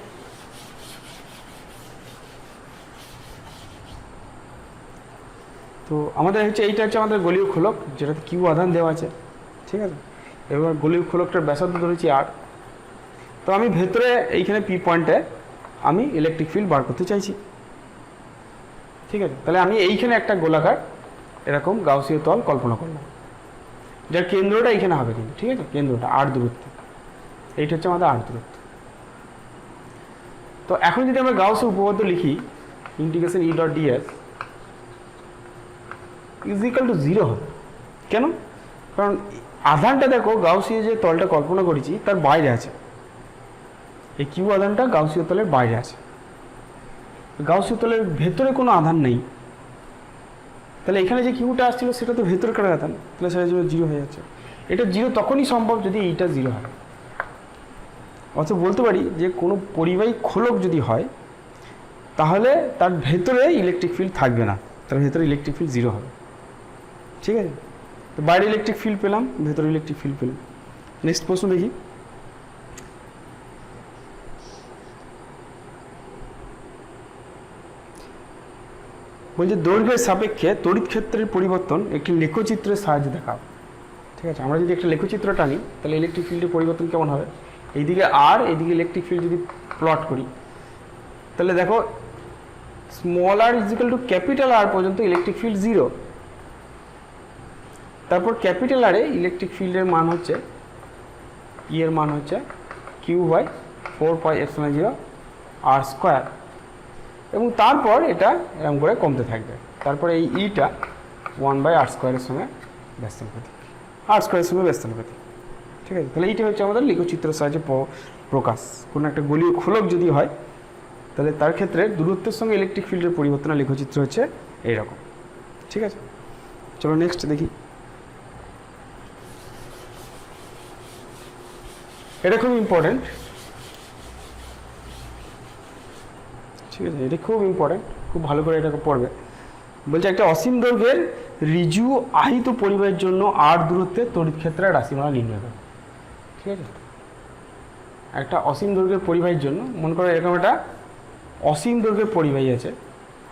তো আমাদের হচ্ছে এইটা হচ্ছে আমাদের গোলীয় খোলক, যেটাতে কিউ আধান দেওয়া আছে। ঠিক আছে, এবার গোলীয় খোলকটার ব্যাসার্ধ ধরেছি আর। তো আমি ভেতরে এইখানে পি পয়েন্টে আমি ইলেকট্রিক ফিল্ড বার করতে চাইছি। ঠিক আছে, তাহলে আমি এইখানে একটা গোলাকার এরকম গাউসীয় তল কল্পনা করলাম, যার কেন্দ্রটা এইখানে হবে কিন্তু। ঠিক আছে, কেন্দ্রটা আর দূরত্ব, এইটা হচ্ছে আমাদের আর দূরত্ব। তো এখন যদি আমরা গাউসের উপপাদ্য লিখি, integration E dot ds equal to 0 হবে। কেন? কারণ আধানটা দেখো গাউসীয় যে তলটা কল্পনা করেছি তার বাইরে আছে, এই কিউ আধানটা গাউসীয় তলের বাইরে আছে, গাউসীয় তলের ভেতরে কোনো আধান নেই। তাহলে এখানে যে কিউটা আসছিল সেটা তো ভেতরকার আধান, তাহলে সেটা 0 হয়ে যাচ্ছে। এটা 0 তখনই সম্ভব যদি এইটা 0 হয়। অথবা বলতে পারি যে কোনো পরিবাহী খোলক যদি হয় তাহলে তার ভেতরে ইলেকট্রিক ফিল্ড থাকবে না, তার ভেতরে ইলেকট্রিক ফিল্ড 0 হবে। ঠিক আছে, তো বাইরে ইলেকট্রিক ফিল্ড পেলাম, ভেতরে ইলেকট্রিক ফিল্ড পেলাম। নেক্সট প্রশ্ন দেখি। বলছে দৈর্ঘ্যের সাপেক্ষে তড়িৎ ক্ষেত্রের পরিবর্তন একটি লেখচিত্রের সাহায্যে দেখাও। ঠিক আছে, আমরা যদি একটা লেখচিত্র টানি তাহলে ইলেকট্রিক ফিল্ডের পরিবর্তন কেমন হবে? এইদিকে আর এইদিকে ইলেকট্রিক ফিল্ড যদি প্লট করি, তাহলে দেখো small r equal to capital আর পর্যন্ত ইলেকট্রিক ফিল্ড 0। তারপর ক্যাপিটাল আরে ইলেকট্রিক ফিল্ডের মান হচ্ছে ই এর মান হচ্ছে q by 4 pi epsilon 0 R square, এবং তারপর এটা এরকম করে কমতে থাকবে। তারপরে এই ইটা 1 বাই আর স্কোয়ারের সঙ্গে ব্যস্তানুপাতিক, আর স্কোয়ারের সঙ্গে ব্যস্তানুপাতিক। ঠিক আছে, তাহলে এইটা হচ্ছে আমাদের লেখচিত্রের সাহায্যে প্রকাশ। কোনো একটা গোলীয় খোলক যদি হয় তাহলে তার ক্ষেত্রে দূরত্বের সঙ্গে ইলেকট্রিক ফিল্ডের পরিবর্তনের লেখচিত্র হচ্ছে এইরকম। ঠিক আছে, চলো নেক্সট দেখি। এটা খুব ইম্পর্টেন্ট। ঠিক আছে, এটা খুব ইম্পর্টেন্ট, খুব ভালো করে এটাকে পড়বে। বলছে একটা অসীম দৈর্ঘ্যের ঋজু আহিত পরিবাহের জন্য আর দূরত্বে তড়িৎ ক্ষেত্রের রাশিমালা নির্ণয় করে। ঠিক আছে, একটা অসীম দৈর্ঘ্যের পরিবাহীর জন্য মনে করো এরকম একটা অসীম দৈর্ঘ্যের পরিবাহী আছে,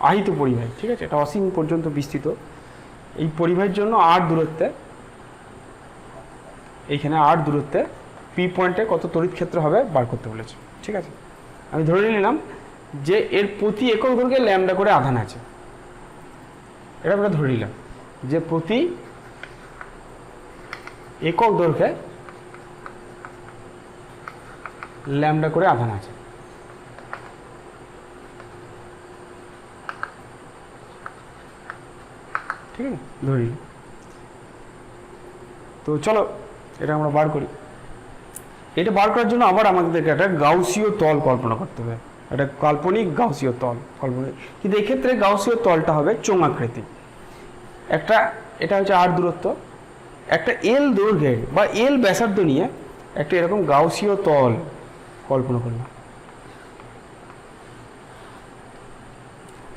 আহিত পরিবাহী। ঠিক আছে, এটা অসীম পর্যন্ত বিস্তৃত। এই পরিবাহীর জন্য আর দূরত্বে, এইখানে আর দূরত্বে পি পয়েন্টে কত তড়িৎ ক্ষেত্র হবে বার করতে বলেছে। ঠিক আছে, আমি ধরে নিলাম যে এর প্রতি একক দৈর্ঘ্যে ল্যামডা করে আধান আছে। এটা আমরা ধরে নিলাম যে প্রতি একক দৈর্ঘ্যে ল্যামডা করে আধান আছে। ঠিক আছে, ধরে নিলাম। তো চলো এটা আমরা বার করি। এটা বার করার জন্য আবার আমাদেরকে একটা গাউসীয় তল কল্পনা করতে হবে, একটা কাল্পনিক গাউসীয় তল কাল্পনিক। কিন্তু এক্ষেত্রে গাউসীয় তলটা হবে চোঙাকৃতি। একটা এটা হচ্ছে আর দূরত্ব, একটা এল দৈর্ঘ্যের বা এল ব্যাসার্ধ নিয়ে একটা এরকম গাউসীয় তল কল্পনা করলাম,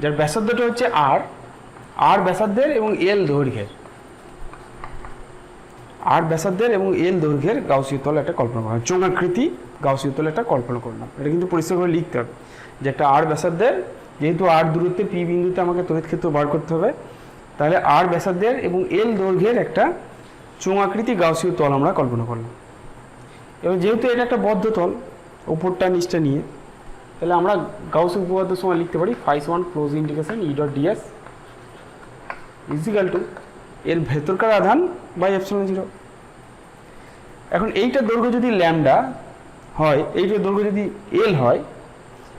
যার ব্যাসার্ধটা হচ্ছে আর ব্যাসার্ধের এবং এল দৈর্ঘ্যের, আর ব্যাসার্ধের এবং এল দৈর্ঘ্যের গাউসীয় তল একটা কল্পনা করলাম, চোঙাকৃতি গাউসীয় তল একটা কল্পনা করলাম। এটা কিন্তু পরিষ্কারভাবে লিখতে হবে যে একটা আর ব্যাসার্ধের, যেহেতু আর দূরত্বে পি বিন্দুতে আমাকে তড়িৎ ক্ষেত্র বার করতে হবে, তাহলে আর ব্যাসার্ধের এবং এল দৈর্ঘ্যের একটা চোঙাকৃতি গাউসীয় তল আমরা কল্পনা করলাম। এবং যেহেতু এটা একটা বদ্ধ তল, ওপরটা নিচটা নিয়ে, তাহলে আমরা গাউসীয় উপপাদ্যের সময় লিখতে পারি φ1 close integration E dot ds equal to এর ভেতরকার আধান বাই এপসিলন জিরো। এখন এইটার দৈর্ঘ্য যদি ল্যামডা হয়, এইটার দৈর্ঘ্য যদি এল হয়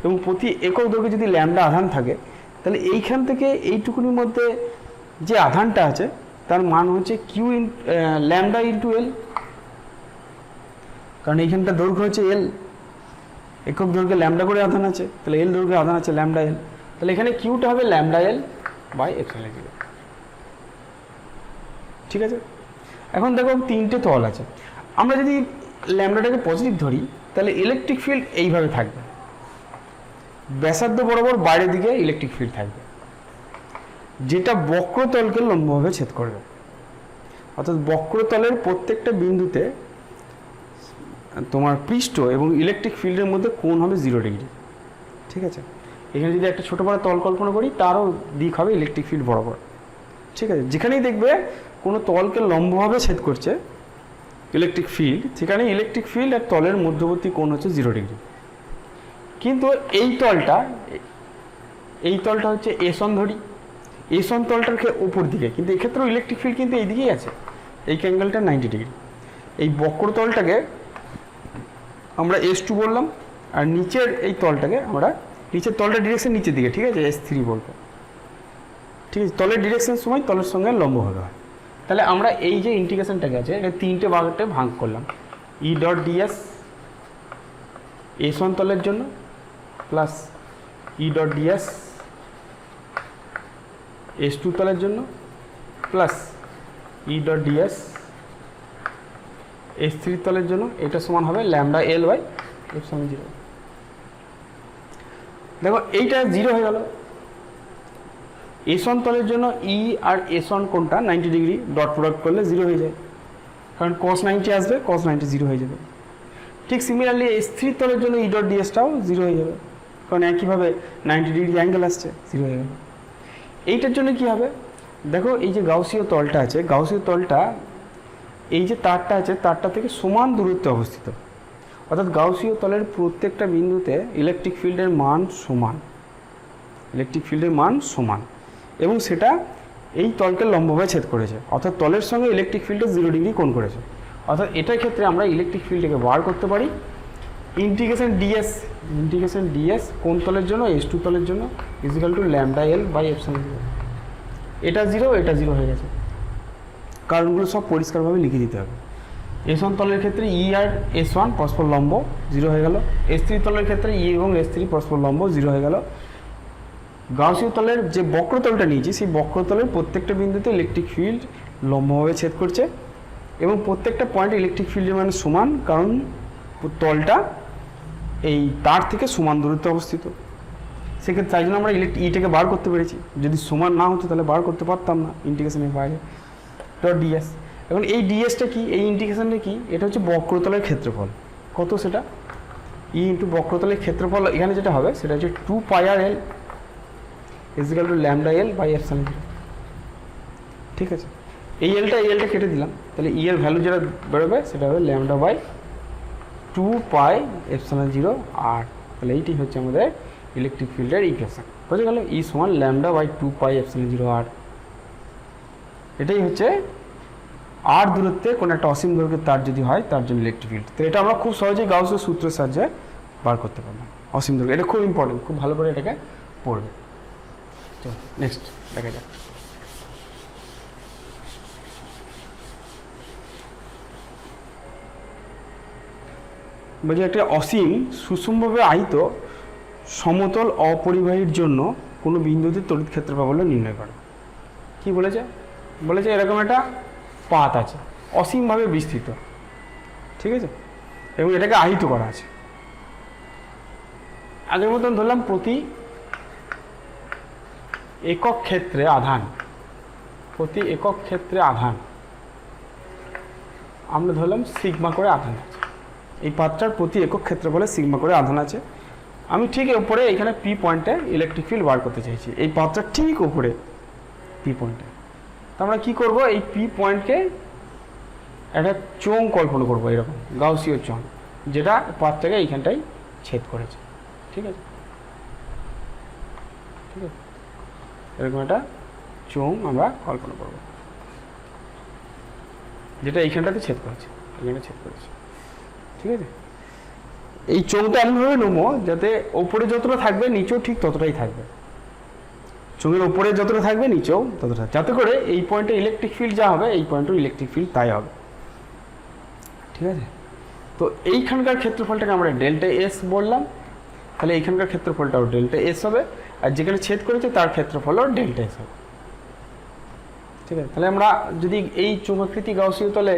এবং প্রতি একক দৈর্ঘ্যে যদি ল্যামডা আধান থাকে, তাহলে এইখান থেকে এইটুকুনির মধ্যে যে আধানটা আছে তার মান হচ্ছে কিউ ল্যামডা ইন্টু এল, কারণ এইখানটা দৈর্ঘ্য হচ্ছে এল, একক দৈর্ঘ্যে ল্যামডা করে আধান আছে, তাহলে এল দৈর্ঘ্যে আধান আছে ল্যামডা এল, তাহলে এখানে কিউটা হবে lambda L by epsilon zero. ঠিক আছে, এখন দেখো তিনটে তল আছে, আমরা যদি ল্যামডাটাকে পজিটিভ ধরি তাহলে ইলেকট্রিক ফিল্ড এইভাবে থাকবে, ব্যাসার্ধ বরাবর বাইরের দিকে ইলেকট্রিক ফিল্ড থাকবে, যেটা বক্রতলকে লম্বভাবে ছেদ করবে। অর্থাৎ বক্রতলের প্রত্যেকটা বিন্দুতে তোমার পৃষ্ঠ এবং ইলেকট্রিক ফিল্ডের মধ্যে কোণ হবে 0 ডিগ্রি। ঠিক আছে, এখানে যদি একটা ছোটো বড় তল কল্পনা করি, তারও দিক হবে ইলেকট্রিক ফিল্ড বরাবর। ঠিক আছে, যেখানেই দেখবে কোনো তলকে লম্বভাবে ছেদ করছে ইলেকট্রিক ফিল্ড, সেখানে ইলেকট্রিক ফিল্ড আর তলের মধ্যবর্তী কোণ হচ্ছে 0 ডিগ্রি। কিন্তু এই তলটা হচ্ছে এসন ধরি, এসন তলটার ওপর দিকে, কিন্তু এক্ষেত্রেও ইলেকট্রিক ফিল্ড কিন্তু এই দিকেই আছে, এই অ্যাঙ্গেলটা 90 ডিগ্রি। এই বক্রতলটাকে আমরা S2 বললাম, আর নিচের এই তলটাকে আমরা, নিচের তলটা ডিরেকশন নিচের দিকে, ঠিক আছে, S3 বলবো। ঠিক আছে, তলের ডিরেকশনের সময় তলের সঙ্গে লম্বভাবে হয়। তাহলে আমরা এই যে ইন্টিগ্রেশনটাকে আছে, এটা তিনটে ভাগে ভাগ করলাম, ই ডট ডিএস S1 তলের জন্য plus E dot DS S2 তলের জন্য plus E dot DS S3 তলের জন্য, এটা সমান হবে lambda L by epsilon zero. দেখো এইটা 0 হয়ে গেল। S1 তলের জন্য ই আর S1 কোণটা 90 ডিগ্রি, ডট প্রোডাক্ট করলে 0 হয়ে যায়, কারণ cos 90 আসবে, cos 90 0 হয়ে যাবে। ঠিক সিমিলারলি S3 তলের জন্য ই ডট ডিএসটাও 0 হয়ে যাবে, কারণ একইভাবে 90 ডিগ্রি অ্যাঙ্গেল আসছে, 0 হয়ে যাবে। এইটার জন্য কি হবে, দেখো এই যে গাউসীয় তলটা আছে, গাউসীয় তলটা এই যে তারটা আছে, তারটা থেকে সমান দূরত্বে অবস্থিত, অর্থাৎ গাউসীয় তলের প্রত্যেকটা বিন্দুতে ইলেকট্রিক ফিল্ডের মান সমান, ইলেকট্রিক ফিল্ডের মান সমান, এবং সেটা এই তলকে লম্বভাবে ছেদ করেছে, অর্থাৎ তলের সঙ্গে ইলেকট্রিক ফিল্ডে 0 ডিগ্রি কোণ করেছে। অর্থাৎ এটার ক্ষেত্রে আমরা ইলেকট্রিক ফিল্ডটাকে বার করতে পারি ইন্টিগ্রেশন ডিএস কোন তলের জন্য, S2 তলের জন্য equal to lambda L by epsilon zero. এটা 0, এটা 0 হয়ে গেছে, কারণগুলো সব পরিষ্কারভাবে লিখে দিতে হবে। S1 তলের ক্ষেত্রে ই আর S1 পরস্পর লম্ব, 0 হয়ে গেল। S3 তলের ক্ষেত্রে ই এবং S3 পরস্পর লম্ব, 0 হয়ে গেল। গাউসীয় তলের যে বক্রতলটা নিয়েছি, সেই বক্রতলের প্রত্যেকটা বিন্দুতে ইলেকট্রিক ফিল্ড লম্বভাবে ছেদ করছে, এবং প্রত্যেকটা পয়েন্টে ইলেকট্রিক ফিল্ডের মানে সমান, কারণ তলটা এই তার থেকে সমান দূরত্বে অবস্থিত। সেক্ষেত্রে তাই জন্য আমরা ইটাকে বার করতে পেরেছি, যদি সমান না হতো তাহলে বার করতে পারতাম না ইন্টিগ্রেশনের বাইরে। ডট ডিএস, এখন এই ডিএসটা কি, এই ইন্টিগ্রেশনটা কি, এটা হচ্ছে বক্রতলের ক্ষেত্রফল, কত সেটা ই ইন্টু বক্রতলের ক্ষেত্রফল, এখানে যেটা হবে সেটা হচ্ছে 2 pi r l equal to lambda L by epsilon zero. ঠিক আছে, এই এলটা কেটে দিলাম, তাহলে ই এর ভ্যালু যেটা বেরোবে সেটা হবে lambda by 2 pi epsilon zero r. তাহলে এইটি হচ্ছে আমাদের ইলেকট্রিক ফিল্ডের ইকুয়েশন, বুঝে গেল, ই সমান lambda by 2 pi epsilon zero r. এটাই হচ্ছে আর দূরত্বে কোনো একটা অসীম দৈর্ঘ্যের তার যদি হয় তার জন্য ইলেকট্রিক ফিল্ড। তো এটা আমরা খুব সহজেই গাউসের সূত্রের সাহায্যে বার করতে পারলাম অসীম দৈর্ঘ্য। এটা খুব ইম্পর্টেন্ট, খুব ভালো করে এটাকে পড়বে। তো নেক্সট দেখা যাক। বলছি একটা অসীম সুষমভাবে আহিত সমতল অপরিবাহীর জন্য কোনো বিন্দুতে তড়িৎ ক্ষেত্র প্রাবল্য নির্ণয় করে। কি বলেছে, বলেছে এরকম একটা পাত আছে, অসীমভাবে বিস্তৃত, ঠিক আছে, এবং এটাকে আহিত করা আছে। আগের মতন ধরলাম প্রতি একক ক্ষেত্রে আধান, প্রতি একক ক্ষেত্রে আধান আমরা ধরলাম সিগমা করে আধান আছে। এই পাত্রটার প্রতি একক ক্ষেত্রফলে সিগমা করে আধান আছে। আমি ঠিক উপরে এখানে পি পয়েন্টে ইলেকট্রিক ফিল্ড বার করতে চাইছি, এই পাত্রটার ঠিক উপরে পি পয়েন্টে। তো আমরা কী করবো, এই পি পয়েন্টকে একটা চোঙ কল্পনা করবো, এরকম গাউসীয় চোঙ, যেটা পাত্রটাকে এইখানটাই ছেদ করেছে, ঠিক আছে, ঠিক আছে, এরকম একটা চোঙ আমরা কল্পনা করব, যেটা এইখানটাতে ছেদ করেছে, এখানে ছেদ করেছে, ঠিক আছে। এই চোঙটা এমনভাবে নেবো যাতে ওপরে যতটা থাকবে নিচেও ঠিক ততটাই থাকবে, চোঙের ওপরে যতটা থাকবে নিচেও ততটা, যাতে করে এই পয়েন্টে ইলেকট্রিক ফিল্ড যা হবে এই পয়েন্টেও ইলেকট্রিক ফিল্ড তাই হবে, ঠিক আছে। তো এইখানকার ক্ষেত্রফলটাকে আমরা ডেল্টা এস বললাম, তাহলে এইখানকার ক্ষেত্রফলটাও ডেল্টা এস হবে, আর যেখানে ছেদ করেছে তার ক্ষেত্রফলও ডেল্টা এস হবে, ঠিক আছে। তাহলে আমরা যদি এই চৌমাকৃতি গাউসীয় তলে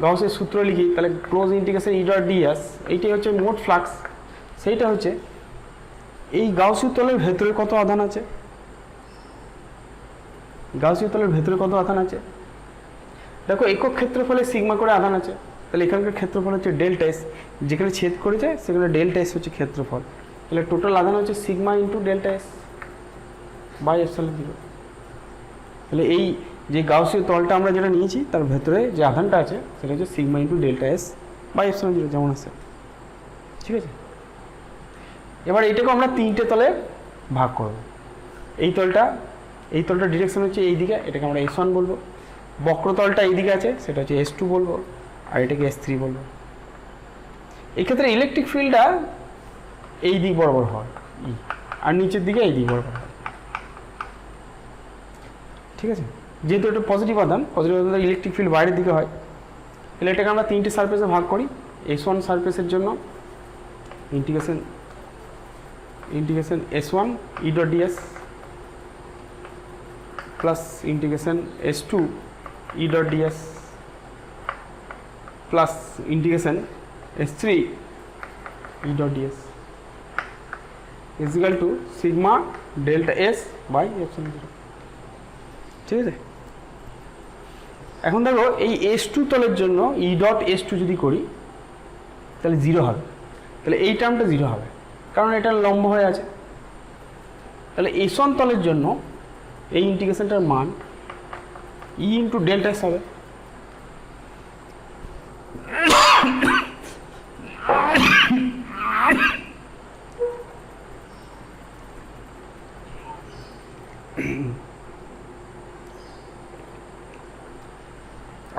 গাউসের সূত্র লিখি, তাহলে close integration E dot DS, এইটাই হচ্ছে মোট ফ্লাক্স, সেইটা হচ্ছে এই গাউসীয় তলের ভেতরে কত আধান আছে, গাউসীয় তলের ভেতরে কত আধান আছে, দেখো একক ক্ষেত্রফলে সিগমা করে আধান আছে, তাহলে এখানকার ক্ষেত্রফল হচ্ছে ডেল্টা এস, যেখানে ছেদ করেছে সেখানে ডেল্টা এস হচ্ছে ক্ষেত্রফল, তাহলে টোটাল আধান হচ্ছে sigma into delta S by epsilon zero. তাহলে এই যে গাউসীয় তলটা আমরা যেটা নিয়েছি তার ভেতরে যে আধানটা আছে সেটা হচ্ছে sigma into delta S by epsilon zero, যেমন আছে, ঠিক আছে। এবার এইটাকে আমরা তিনটে তলে ভাগ করব। এই তলটা ডিরেকশন হচ্ছে এই দিকে, এটাকে আমরা S1 বলবো, বক্রতলটা এই দিকে আছে সেটা হচ্ছে S2 বলবো, আর এটাকে S3 বলবো। এক্ষেত্রে ইলেকট্রিক ফিল্ডটা এই দিক বরাবর হয় আর নিচের দিকে এই দিক বরাবর হয়, ঠিক আছে। যেহেতু এটা পজিটিভ আধান ইলেকট্রিক ফিল্ড বাইরের দিকে হয়, তাহলে এটাকে আমরা তিনটে সারফেসে ভাগ করি। S1 সারফেসের জন্য integration S1 E dot ds plus integration S2 E dot ds plus integration S3 E dot ds is equal to sigma delta S by epsilon zero, ঠিক আছে। এখন দেখো এই S2 তলের জন্য ই ডট S2 যদি করি তাহলে জিরো হবে, তাহলে এই টার্মটা জিরো হবে কারণ এটা লম্ব হয়ে আছে। তাহলে S1 তলের জন্য এই ইন্টিগ্রেশনটার মান ই ইন্টু ডেল্টা এস হবে,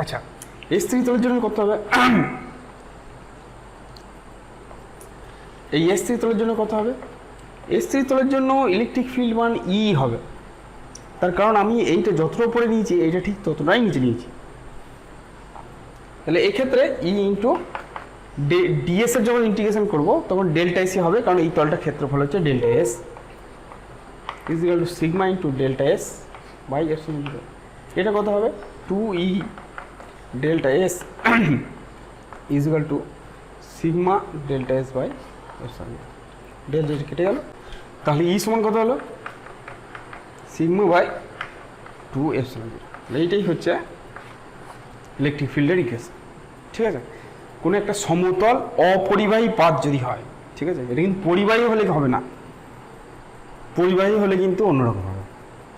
আচ্ছা। S3 তলের জন্য কত হবে, এই S3 তলের জন্য কত হবে, S3 তলের জন্য ইলেকট্রিক ফিল্ড মান ই হবে, তার কারণ আমি এইটা যতটা উপরে নিয়েছি এইটা ঠিক ততটাই নিচে নিয়েছি। তাহলে এক্ষেত্রে ই ইন্টু ডিএস এর যখন ইন্টিগ্রেশন করবো তখন ডেল্টা এসি হবে, কারণ এই তলটা ক্ষেত্রফল হচ্ছে delta S is equal to sigma into delta S by epsilon zero. এটা কত হবে 2E delta S is equal to sigma delta S by epsilon zero. Delta কেটে গেল, তাহলে ই সমান কত হলো সিগমা বাই 2 এপসাইলন জিরো। এইটাই হচ্ছে ইলেকট্রিক ফিল্ডের ইকুয়েশন, ঠিক আছে। কোনো একটা সমতল অপরিবাহী পাত যদি হয়, ঠিক আছে, এটা কিন্তু পরিবাহী হলে হবে না, পরিবাহী হলে কিন্তু অন্যরকম হবে,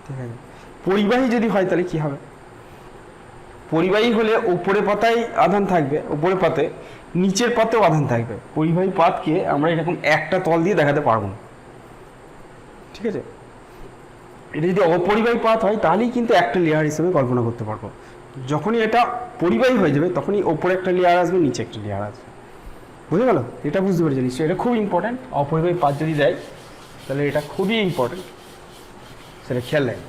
ঠিক আছে। পরিবাহী যদি হয় তাহলে কি হবে, পরিবাহী হলে উপরে পাতায় আধান থাকবে, উপরে পাতে নিচের পাতেও আধান থাকবে। পরিবাহী পাতকে আমরা এরকম একটা তল দিয়ে দেখাতে পারবো না, ঠিক আছে। এটা যদি অপরিবাহী পাত হয় তাহলেই কিন্তু একটা লেয়ার হিসেবে কল্পনা করতে পারবো। যখনই এটা পরিবাহী হয়ে যাবে তখনই ওপরে একটা লেয়ার আসবে, নিচে একটা লেয়ার আসবে, বুঝে গেল? এটা বুঝতে পেরেছি নিশ্চয়ই, এটা খুব ইম্পর্ট্যান্ট। অপরিবাহী পাত যদি দেয় তাহলে এটা খুবই ইম্পর্ট্যান্ট, সেটা খেয়াল রাখবে।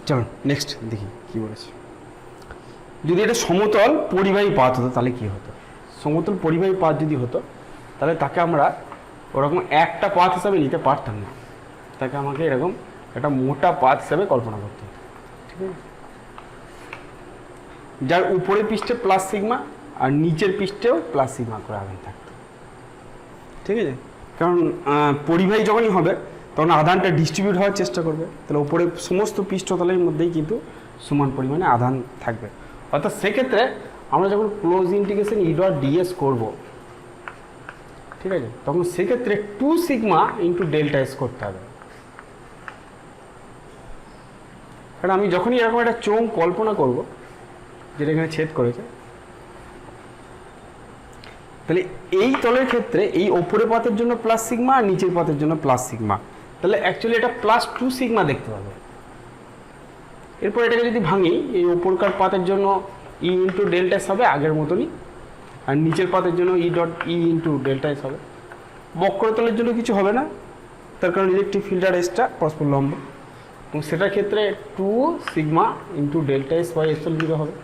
চলো নেক্সট দেখি কি বলেছে। যদি এটা সমতল পরিবাহী পাত হতো তাহলে কি হতো, সমতল পরিবাহী পাত যদি হতো তাহলে তাকে আমরা ওরকম একটা পাত হিসাবে নিতে পারতাম না, তাকে আমাকে এরকম একটা মোটা পাত হিসাবে কল্পনা করতে, ঠিক আছে, যার উপরের পৃষ্ঠে প্লাস সিগমা আর নিচের পৃষ্ঠেও প্লাস সিগমা করে আধান থাকতো, ঠিক আছে। কারণ পরিবাহী যখনই হবে তখন আধানটা ডিস্ট্রিবিউট হওয়ার চেষ্টা করবে, তাহলে উপরে সমস্ত পৃষ্ঠতলের মধ্যেই কিন্তু সমান পরিমাণে আধান থাকবে। অর্থাৎ সেক্ষেত্রে আমরা যখন close integration E dot DS করবো, ঠিক আছে, তখন সেক্ষেত্রে 2 সিগমা ইন্টু ডেল্টা এস করতে হবে। কারণ আমি যখনই এরকম একটা চোঙ কল্পনা করব যেটা এখানে ছেদ করেছে, তাহলে এই তলের ক্ষেত্রে এই ওপরের পাতের জন্য প্লাস সিগমা আর নিচের পাতের জন্য প্লাস সিগমা, তাহলে অ্যাকচুয়ালি এটা +2 সিগমা দেখতে পাবে। এরপর এটাকে যদি ভাঙি, এই ওপরকার পাতের জন্য ই ইন্টু ডেল্টা এস হবে আগের মতনই, আর নিচের পাতের জন্য E dot E into delta S হবে। বক্রতলের জন্য কিছু হবে না, তার কারণ ইলেকট্রিক ফিল্ড আর এসটা পরস্পর লম্ব, এবং সেটার ক্ষেত্রে 2 sigma into delta S by epsilon 0 হবে।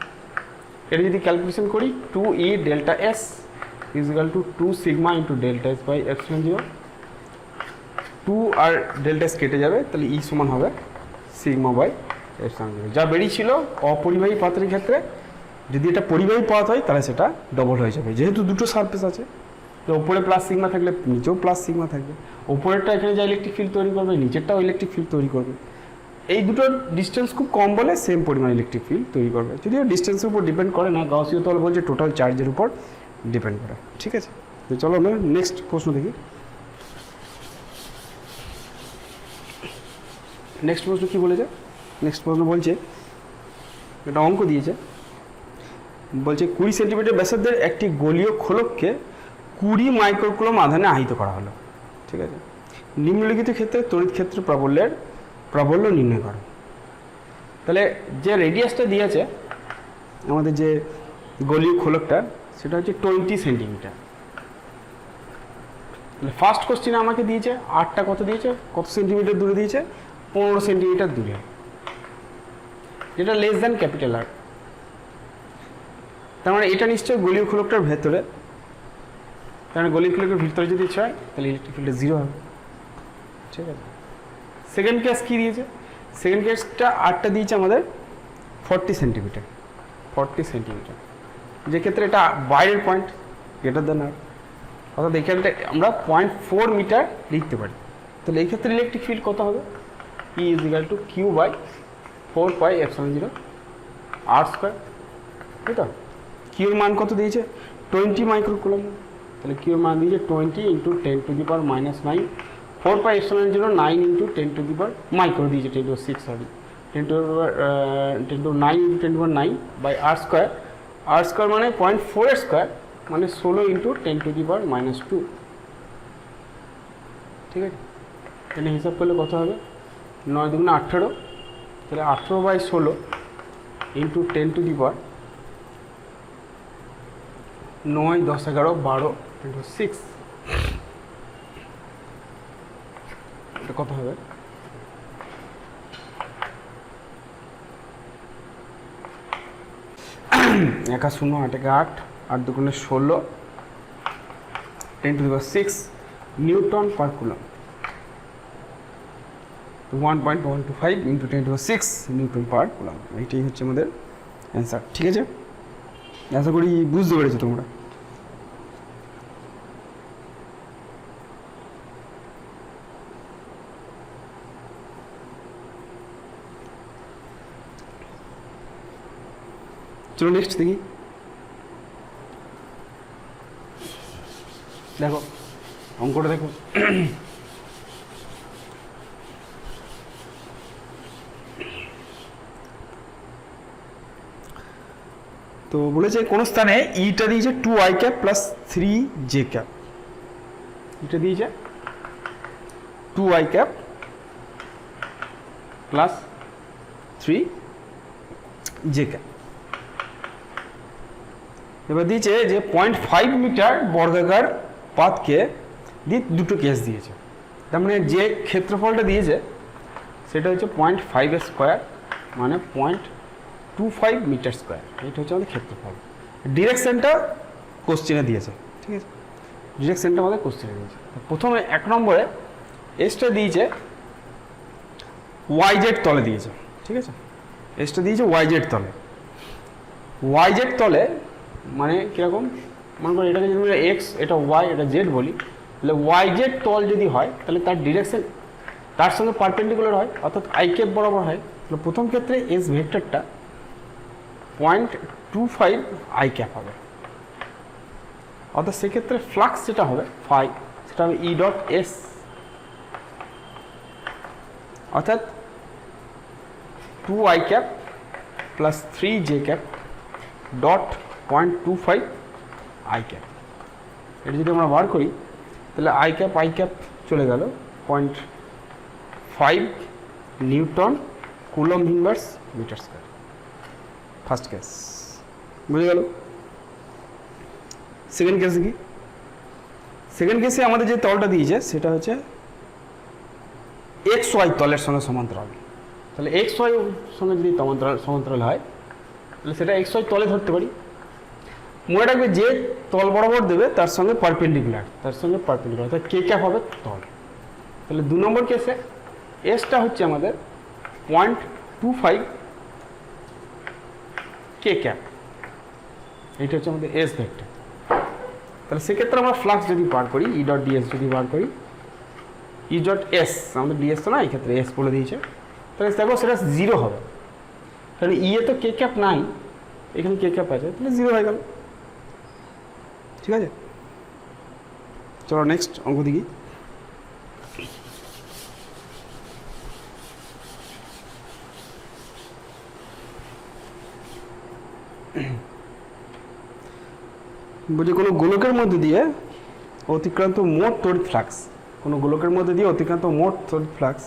এটা যদি ক্যালকুলেশন করি 2E delta S is equal to 2 sigma into delta S by epsilon 0, 2 আর ডেল্টা এস কেটে যাবে, তাহলে ই সমান হবে সিগমা বাই এপসিলন 0। যা বেরিয়েছিল অপরিবাহী পাতের ক্ষেত্রে, যদি এটা পরিবাহী পাত হয় তাহলে সেটা ডবল হয়ে যাবে, যেহেতু দুটো সারফেস আছে, তো ওপরে প্লাস সিগমা থাকলে নিচেও প্লাস সিগমা থাকবে। ওপরেরটা এখানে যা ইলেকট্রিক ফিল্ড তৈরি করবে, নিচেরটাও ইলেকট্রিক ফিল্ড তৈরি করবে। এই দুটোর ডিস্টেন্স খুব কম বলে সেম পরিমাণ ইলেকট্রিক ফিল্ড তৈরি করবে, যদিও ডিস্টেন্সের উপর ডিপেন্ড করে না, গাউসীয় তল বলছে টোটাল চার্জের উপর ডিপেন্ড করে, ঠিক আছে। তো চলো আমরা নেক্সট প্রশ্ন দেখি। নেক্সট প্রশ্ন কী বলেছে? নেক্সট প্রশ্ন বলছে, একটা অঙ্ক দিয়েছে, বলছে 20 সেন্টিমিটার ব্যাসার্ধের একটি গোলীয় খোলককে 20 মাইক্রোকুলম আধানে আহিত করা হলো, ঠিক আছে। নিম্নলিখিত ক্ষেত্রে তড়িৎ ক্ষেত্র প্রাবল্য নির্ণয় করো। তাহলে যে রেডিয়াসটা দিয়েছে আমাদের যে গোলীয় খোলকটা, সেটা হচ্ছে 20 সেন্টিমিটার। তাহলে ফার্স্ট কোশ্চেনে আমাকে দিয়েছে আরটা কত দিয়েছে, কত সেন্টিমিটার দূরে দিয়েছে, 15 সেন্টিমিটার দূরে, যেটা লেস দ্যান ক্যাপিটাল আর। তার মানে এটা নিশ্চয়ই গোলীয় খোলকটার ভেতরে, তার মানে গোলীয় খোলকের ভিতরে যদি হয় তাহলে ইলেকট্রিক ফিল্ডে 0 হবে, ঠিক আছে। সেকেন্ড কেস কী দিয়েছে? সেকেন্ড কেসটা আরটা দিয়েছে আমাদের 40 সেন্টিমিটার, 40 সেন্টিমিটার, যে ক্ষেত্রে এটা বাইরের পয়েন্ট গ্রেটার দেন আর, অর্থাৎ এখানটা আমরা 0.4 মিটার লিখতে পারি। তাহলে এই ক্ষেত্রে ইলেকট্রিক ফিল্ড কত হবে? E is equal to Q by 4 pi epsilon 0 R square, তাই তো। কিউর মান কত দিয়েছে? 20 মাইক্রোকুলম, তাহলে কিউর মান দিয়েছে 20 into 10 to the power -9, 4 pi epsilon 0 9 into 10 to the power micro দিয়েছে 10 to 6, sorry 10 to 9 into 10 to 9 by R square মানে 0.4 এর স্কোয়ার মানে 16 ইন্টু 10 টু দি পাওয়ার -2, ঠিক আছে। এখানে হিসাব করলে কত হবে? 9 দুগুণে 18, তাহলে 18 by 16 into 10 to the power 9, 10, 11, 12 into 6, এটা কত হবে? একা 0, 8 একে 8, 8 দুগুণে 16, 10 to the power 6 Newton per coulomb, 1.125 into 10 to the power 6 Newton per coulomb. এইটাই হচ্ছে আমাদের অ্যান্সার, ঠিক আছে। আশা করি বুঝতে পেরেছো তোমরা। চলো নেক্সট দেখি। দেখো অঙ্কটা দেখো, তো বলেছে কোন স্থানে ইটা দিয়েছে 2i cap plus 3j cap, এটা দিয়েছে 2i cap plus 3j cap. এবার দিয়েছে যে 0.5 মিটার বর্গাকার পাতকে দিয়ে দুটো কেস দিয়েছে, তার মানে যে ক্ষেত্রফলটা দিয়েছে সেটা হচ্ছে 0.5 স্কোয়ার মানে 0.25 মিটার স্কোয়ার, এটা হচ্ছে আমাদের ক্ষেত্রফল। ডিরেকশনটা কোশ্চেনে দিয়েছে, ঠিক আছে, ডিরেকশনটা আমাদের কোশ্চেনে দিয়েছে। প্রথমে 1 নম্বরে এসটা দিয়েছে ওয়াইজেড তলে দিয়েছে, ঠিক আছে, এসটা দিয়েছে ওয়াইজেড তলে। ওয়াইজেড তলে মানে কীরকম, মনে করি এটাকে যদি এক্স, এটা ওয়াই, এটা জেড বলি, তাহলে ওয়াইজেড তল যদি হয় তাহলে তার ডিরেকশন তার সঙ্গে পারপেন্ডিকুলার হয়, অর্থাৎ আই ক্যাপ বরাবর হয়। তাহলে প্রথম ক্ষেত্রে এস ভেক্টরটা 0.25 আই ক্যাপ হবে, অর্থাৎ সেক্ষেত্রে ফ্লাক্স যেটা হবে ফাই, সেটা হবে ই ডট এস, অর্থাৎ 2 I cap plus 3 J cap dot 0.25 I cap. এটা যদি আমরা বার করি তাহলে আই ক্যাপ চলে গেল 0.5 newton coulomb inverse metre square. First case বুঝে গেল। সেকেন্ড কেসে কি, সেকেন্ড কেসে আমাদের যে তলটা দিয়েছে সেটা হচ্ছে এক্স ওয়াই তলের সঙ্গে সমান্তরাল। তাহলে এক্স ওয়াই সঙ্গে যদি সমান্তরাল হয় তাহলে সেটা এক্স ওয়াই তলে ধরতে পারি। মনে রাখবে যে তল বরাবর দেবে তার সঙ্গে পারপেন্ডিকুলার, অর্থাৎ কে ক্যাপ হবে তল। তাহলে 2 নম্বর কেসে এসটা হচ্ছে আমাদের 0.25 কে ক্যাপ, এইটা হচ্ছে আমাদের এস ভেক্টর। তাহলে সেক্ষেত্রে আমরা ফ্লাক্স যদি বার করি, ই ডট ডিএস যদি বার করি, ই ডট এস, আমাদের ডিএস তো না, এই ক্ষেত্রে এস বলে দিয়েছে, তাহলে দেখো সেটা 0 হবে, কারণ ই এ তো কে ক্যাপ নাই, এখানে কে ক্যাপ আছে, তাহলে 0 হয়ে গেল। ঠিক আছে, চলো নেক্সট অঙ্ক দেখি। বলছি কোনো গোলকের মধ্যে দিয়ে অতিক্রান্ত মোট তড়িৎ ফ্লাক্স, কোনো গোলকের মধ্যে দিয়ে অতিক্রান্ত মোট তড়িৎ flux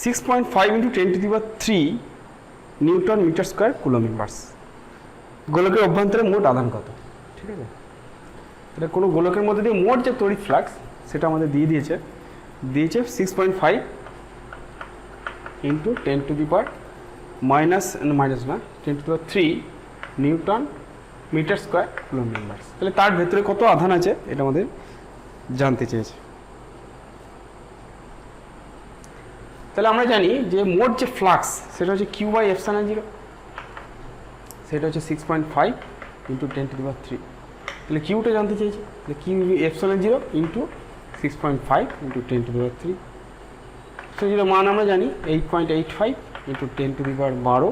6.5 × 10⁻³ newton metre square coulomb inverse. গোলকের অভ্যন্তরে মোট আধান কত? ঠিক আছে, তাহলে কোনো গোলকের মধ্যে দিয়ে মোট যে তড়িৎ ফ্লাক্স সেটা আমাদের দিয়েছে 6.5 × 10⁻³ newton metre square coulomb inverse. তাহলে তার ভেতরে কত আধান আছে এটা আমাদের জানতে চেয়েছে। তাহলে আমরা জানি যে মোট যে ফ্লাক্স সেটা হচ্ছে Q/ε0, সেটা হচ্ছে 6.5 × 10⁻³। তাহলে কিউটা জানতে চেয়েছে, তাহলে Q/ε0 × 6.5 × 10⁻³। সেটা মান আমরা জানি 8.85 × 10⁻12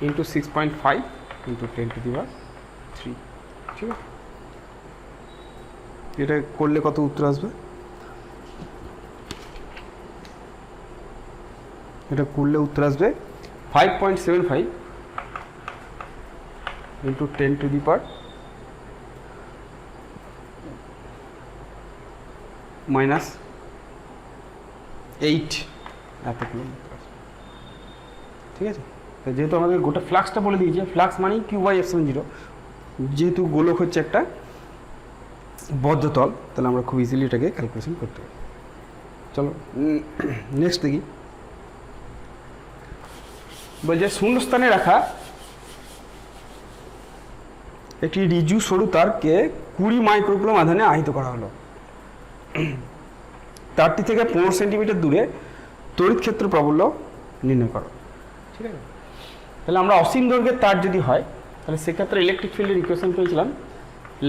× 6.5 × 10⁻³ ঠিক আছে। এটা করলে কত উত্তর আসবে? এটা করলে উত্তর আসবে 5.75 × 10⁻⁻8 এত কিলোমিটার। ঠিক আছে, যেহেতু আমাদের গোটা ফ্লাক্সটা বলে দিয়েছে, ফ্লাক্স মানেই Q/ε0, যেহেতু গোলক হচ্ছে একটা বদ্ধতল, তাহলে আমরা খুব ইজিলি এটাকে ক্যালকুলেশন করতে পারি। চলো নেক্সট দেখি। বলছে শূন্যস্থানে রাখা একটি রিজু সরু তারকে 20 মাইক্রোকুলম আধানে আহিত করা হলো। তারটি থেকে 15 সেন্টিমিটার দূরে তড়িৎ ক্ষেত্র প্রাবল্য নির্ণয় করো। ঠিক আছে, তাহলে আমরা অসীম দৈর্ঘ্যের তার যদি হয় তাহলে সেক্ষেত্রে ইলেকট্রিক ফিল্ডের ইকুয়েশন পেয়েছিলাম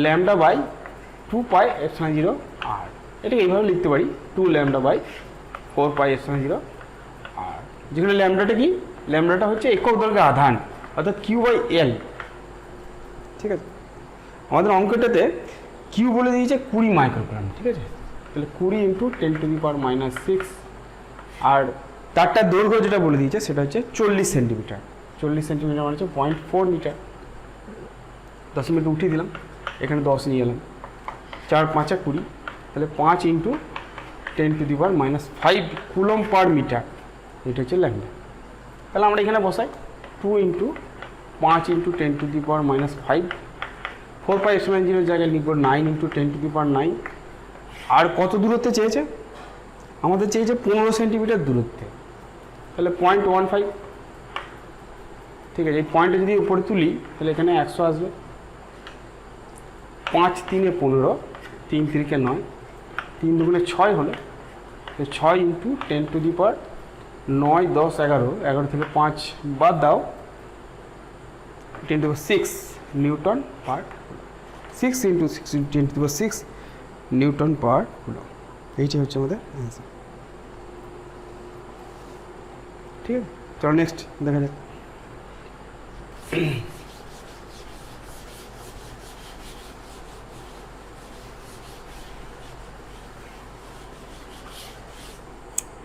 λ/2πε0 r। এটাকে এইভাবে লিখতে পারি 2λ/4πε0 r, যেখানে ল্যামডাটা কি, ল্যামডাটা হচ্ছে একক দৈর্ঘ্যের আধান, অর্থাৎ Q/L। ঠিক আছে, আমাদের অঙ্কটাতে কিউ বলে দিয়েছে 20 মাইক্রোগ্রাম। ঠিক আছে, তাহলে 20 × 10⁻⁶, আর তারটার দৈর্ঘ্য যেটা বলে দিয়েছে সেটা হচ্ছে 40 সেন্টিমিটার। 40 সেন্টিমিটার মানে হচ্ছে 0.4 মিটার। দশমিক উঠিয়ে দিলাম, এখানে 10 নিয়ে এলাম, 4 × 5 = 20, তাহলে 5 × 10⁻⁵ কুলম পার মিটার, এটা হচ্ছে ল্যামডা। তাহলে আমরা এখানে বসাই 2 × 5 × 10⁻⁵, 4πε0 জায়গায় লিখব 9 × 10⁹। আর কত দূরত্বে চেয়েছে? আমাদের চেয়েছে 15 সেন্টিমিটার দূরত্বে, তাহলে 0.15। ঠিক আছে, এই পয়েন্টটা যদি উপরে তুলি তাহলে এখানে 100 আসবে। 5 × 3 = 15, 3 × 3 = 9, 3 × 2 = 6 হলো 6 ইন্টু 10 টু দি পাওয়ার 9, 10, 11, 11 থেকে 5 বাদ দাও, 10 to the power 6 Newton per, 6 into 6 into 10 to the power 6 Newton per coulomb. এইটাই হচ্ছে আমাদের অ্যান্সার। ঠিক আছে, চলো নেক্সট দেখা যাক।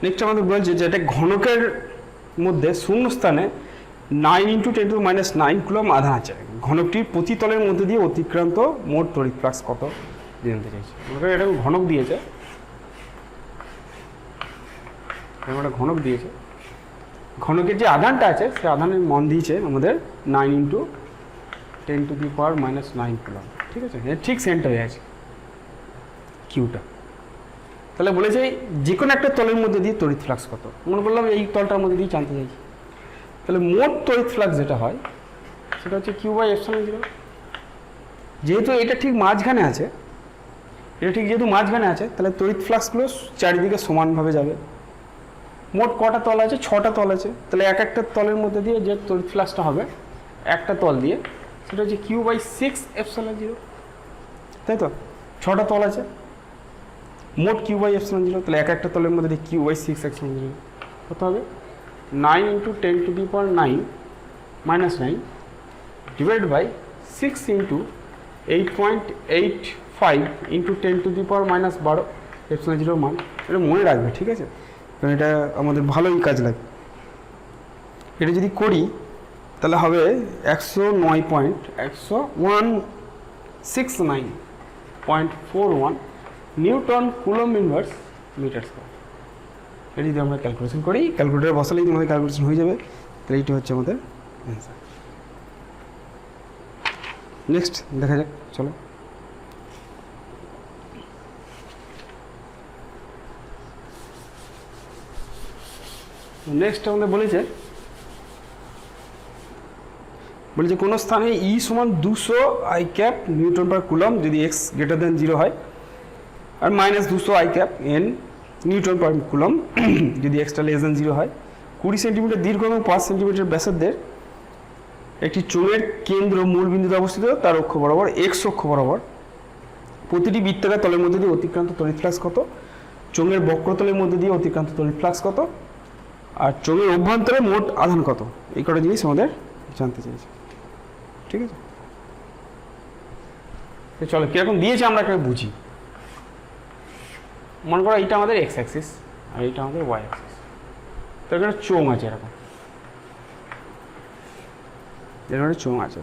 নেক্সট আমাদের বলছে যে এটা ঘনকের মধ্যে শূন্য স্থানে 9 ইন্টু 10 টু মাইনাস 9 কুলম আধান আছে। ঘনকটির প্রতি তলের মধ্যে দিয়ে অতিক্রান্ত মোট তড়িৎ ফ্লাক্স কত জানতে চাইছে। এটা ঘনক দিয়েছে, একটা ঘনক দিয়েছে, ঘনকের যে আধানটা আছে সে আধানের মান দিয়েছে আমাদের 9 into 10 to the power minus 9 coulomb. ঠিক আছে, ঠিক সেন্টারে আছে কিউটা। তাহলে বলেছে যে কোনো একটা তলের মধ্যে দিয়ে তড়িৎ ফ্লাক্স কত, মনে করলাম এই তলটার মধ্যে দিয়ে জানতে চাইছি। তাহলে মোট তড়িৎ ফ্লাক্স যেটা হয় সেটা হচ্ছে কিউ বাই এপসাইলন জিরো। যেহেতু এটা ঠিক মাঝখানে আছে, এটা ঠিক যেহেতু মাঝখানে আছে, তাহলে তড়িৎ ফ্লাক্সগুলো চারিদিকে সমানভাবে যাবে। মোট কটা তল আছে? 6টা তল আছে। তাহলে এক একটা তলের মধ্যে দিয়ে যে তড়িৎ ফ্লাক্সটা হবে একটা তল দিয়ে, সেটা হচ্ছে কিউ বাই 6 এপসাইলন জিরো, তাই তো? 6টা তল আছে, মোট কিউ বাই এপসাইলন জিরো। তাহলে এক একটা তলের মধ্যে দিয়ে কিউ বাই 6 এপসাইলন জিরো কত হবে? 9 into 10 to the power 9 minus 9 divide by 6 into 8.85 into 10 to the power minus 12 epsilon জিরোর মান। এটা মনে রাখবে, ঠিক আছে? কারণ এটা আমাদের ভালোই কাজ লাগে। এটা যদি করি তাহলে হবে 109.169.41 newton coulomb inverse metre square. এটা যদি আমরা ক্যালকুলেশন করি, ক্যালকুলেটারে বসালেই তোমাদের ক্যালকুলেশন হয়ে যাবে। তাহলে এইটা হচ্ছে আমাদের অ্যান্সার। নেক্সট দেখা যাক, চলো। নেক্সট আমাদের বলেছে কোনো স্থানে ই সমান 200 i cap newton per coulomb যদি এক্স গ্রেটার দেন 0 হয়, আর minus 200 i cap n newton per coulomb যদি এক্সটা লেস দেন 0 হয়। 20 সেন্টিমিটার দীর্ঘ এবং 5 সেন্টিমিটার ব্যাসার্ধের একটি চোঙের কেন্দ্র মূল বিন্দুতে অবস্থিত, তার অক্ষ বরাবর এক্স অক্ষ বরাবর প্রতিটি বৃত্তাকার তলের মধ্যে দিয়ে অতিক্রান্ত তড়িৎ ফ্লাক্স কত? চোঙের বক্রতলের মধ্যে দিয়ে অতিক্রান্ত তড়িৎ ফ্লাক্স কত? আর চোঙের অভ্যন্তরে মোট আধান কত? এই কটা জিনিস আমাদের জানতে চাইছে। ঠিক আছে, চলো কীরকম দিয়েছে আমরা একটা বুঝি। মনে করো এইটা আমাদের এক্স অ্যাক্সিস আর এইটা আমাদের ওয়াই অ্যাক্সিস। তো এখানে চোঙ আছে, এরকম এখানে চোঙ আছে।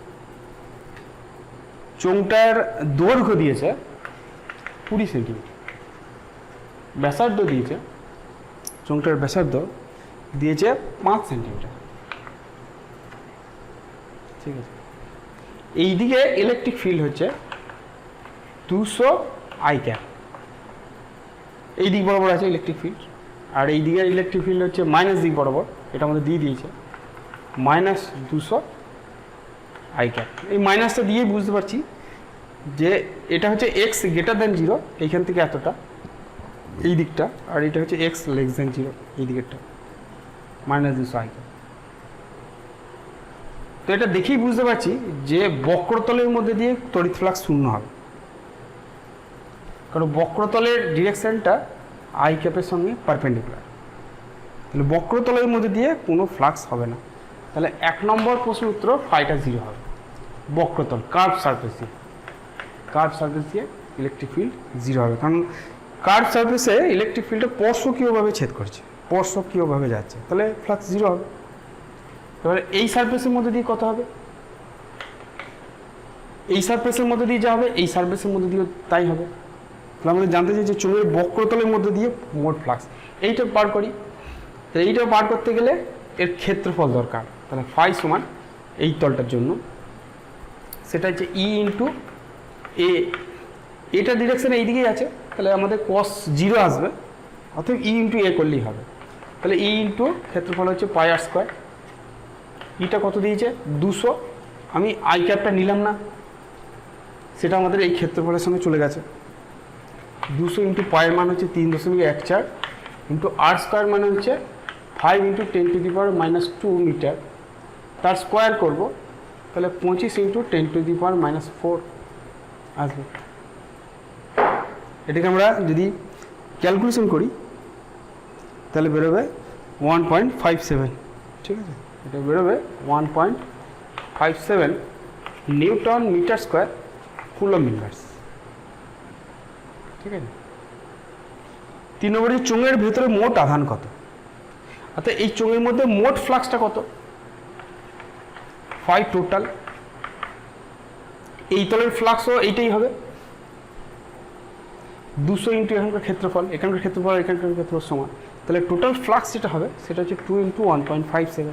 চোঙটার দৈর্ঘ্য দিয়েছে 20 সেন্টিমিটার, ব্যাসার্ধ দিয়েছে, চোঙটার ব্যাসার্ধ দিয়েছে 5 সেন্টিমিটার। ঠিক আছে, এইদিকে ইলেকট্রিক ফিল্ড হচ্ছে 200 আই ক্যাপ, এই দিক বরাবর আছে ইলেকট্রিক ফিল্ড, আর এই দিকের ইলেকট্রিক ফিল্ড হচ্ছে মাইনাস দিক বরাবর, এটা আমাদের দিয়ে দিয়েছে মাইনাস 200 আই ক্যাপ। এই মাইনাসটা দিয়েই বুঝতে পারছি যে এটা হচ্ছে এক্স গ্রেটার দেন 0, এইখান থেকে এতটা এই দিকটা, আর এটা হচ্ছে এক্স লেস দেন 0 এই দিকেরটা, মাইনাস 200 আই ক্যাপ। তো এটা দেখেই বুঝতে পারছি যে বক্রতলের মধ্যে দিয়ে তড়িৎ ফ্লাক্স শূন্য হবে, কারণ বক্রতলের ডিরেকশনটা আই ক্যাপের সঙ্গে পারপেন্ডিকুলার। তাহলে বক্রতলের মধ্যে দিয়ে কোনো ফ্লাক্স হবে না। তাহলে 1 নম্বর প্রশ্ন উত্তর ফাইটা 0 হবে। বক্রতল কার্ভ সারফেস দিয়ে ইলেকট্রিক ফিল্ড 0 হবে, কারণ কার্ভ সারফেসে ইলেকট্রিক ফিল্ডটা স্পর্শকীয়ভাবে ছেদ করছে, স্পর্শকীয়ভাবে যাচ্ছে, তাহলে ফ্লাক্স 0 হবে। এবারে এই সারফেসের মধ্যে দিয়ে কত হবে? এই সারফেসের মধ্যে দিয়ে যা হবে এই সারফেসের মধ্যে দিয়েও তাই হবে। তাহলে আমাদের জানতে চাই যে চোঙের বক্রতলের মধ্যে দিয়ে মোট ফ্লাক্স, এইটা বার করি। তাহলে এইটা বার করতে গেলে এর ক্ষেত্রফল দরকার। তাহলে ফাই সমান এই তলটার জন্য সেটা হচ্ছে ই ইন্টু এ, এটা ডিরেকশন এই দিকেই আছে, তাহলে আমাদের cos 0 আসবে, অর্থাৎ ই ইন্টু এ করলেই হবে। তাহলে ই ইন্টু ক্ষেত্রফল হচ্ছে পাই আর স্কোয়ার। ইটা কত দিয়েছে? 200, আমি আই ক্যাপটা নিলাম না, সেটা আমাদের এই ক্ষেত্রফলের সঙ্গে চলে গেছে। 200 ইন্টু পায়ের মান হচ্ছে 3.14 ইন্টু আর স্কোয়ার মানে হচ্ছে 5 ইন্টু 10⁻² মিটার, তার স্কোয়ার করব, তাহলে 25 ইন্টু 10⁻⁴ আসবে। এটাকে আমরা যদি ক্যালকুলেশন করি তাহলে বেরোবে 1.57, ঠিক আছে, এটা বেরোবে 1.57 newton metre square coulomb inverse, ঠিক আছে। 3 নম্বরে চোঙের ভেতরে মোট আধান কত, অর্থাৎ এই চোঙের মধ্যে মোট ফ্লাক্সটা কত, 5 টোটাল, এই তলের ফ্লাক্সও এইটাই হবে 200 ইন্টু এখানকার ক্ষেত্রফল, এখানকার ক্ষেত্রফল এখানকার ক্ষেত্রফল সমান, তাহলে টোটাল ফ্লাক্স যেটা হবে সেটা হচ্ছে 2 ইন্টু 1.57,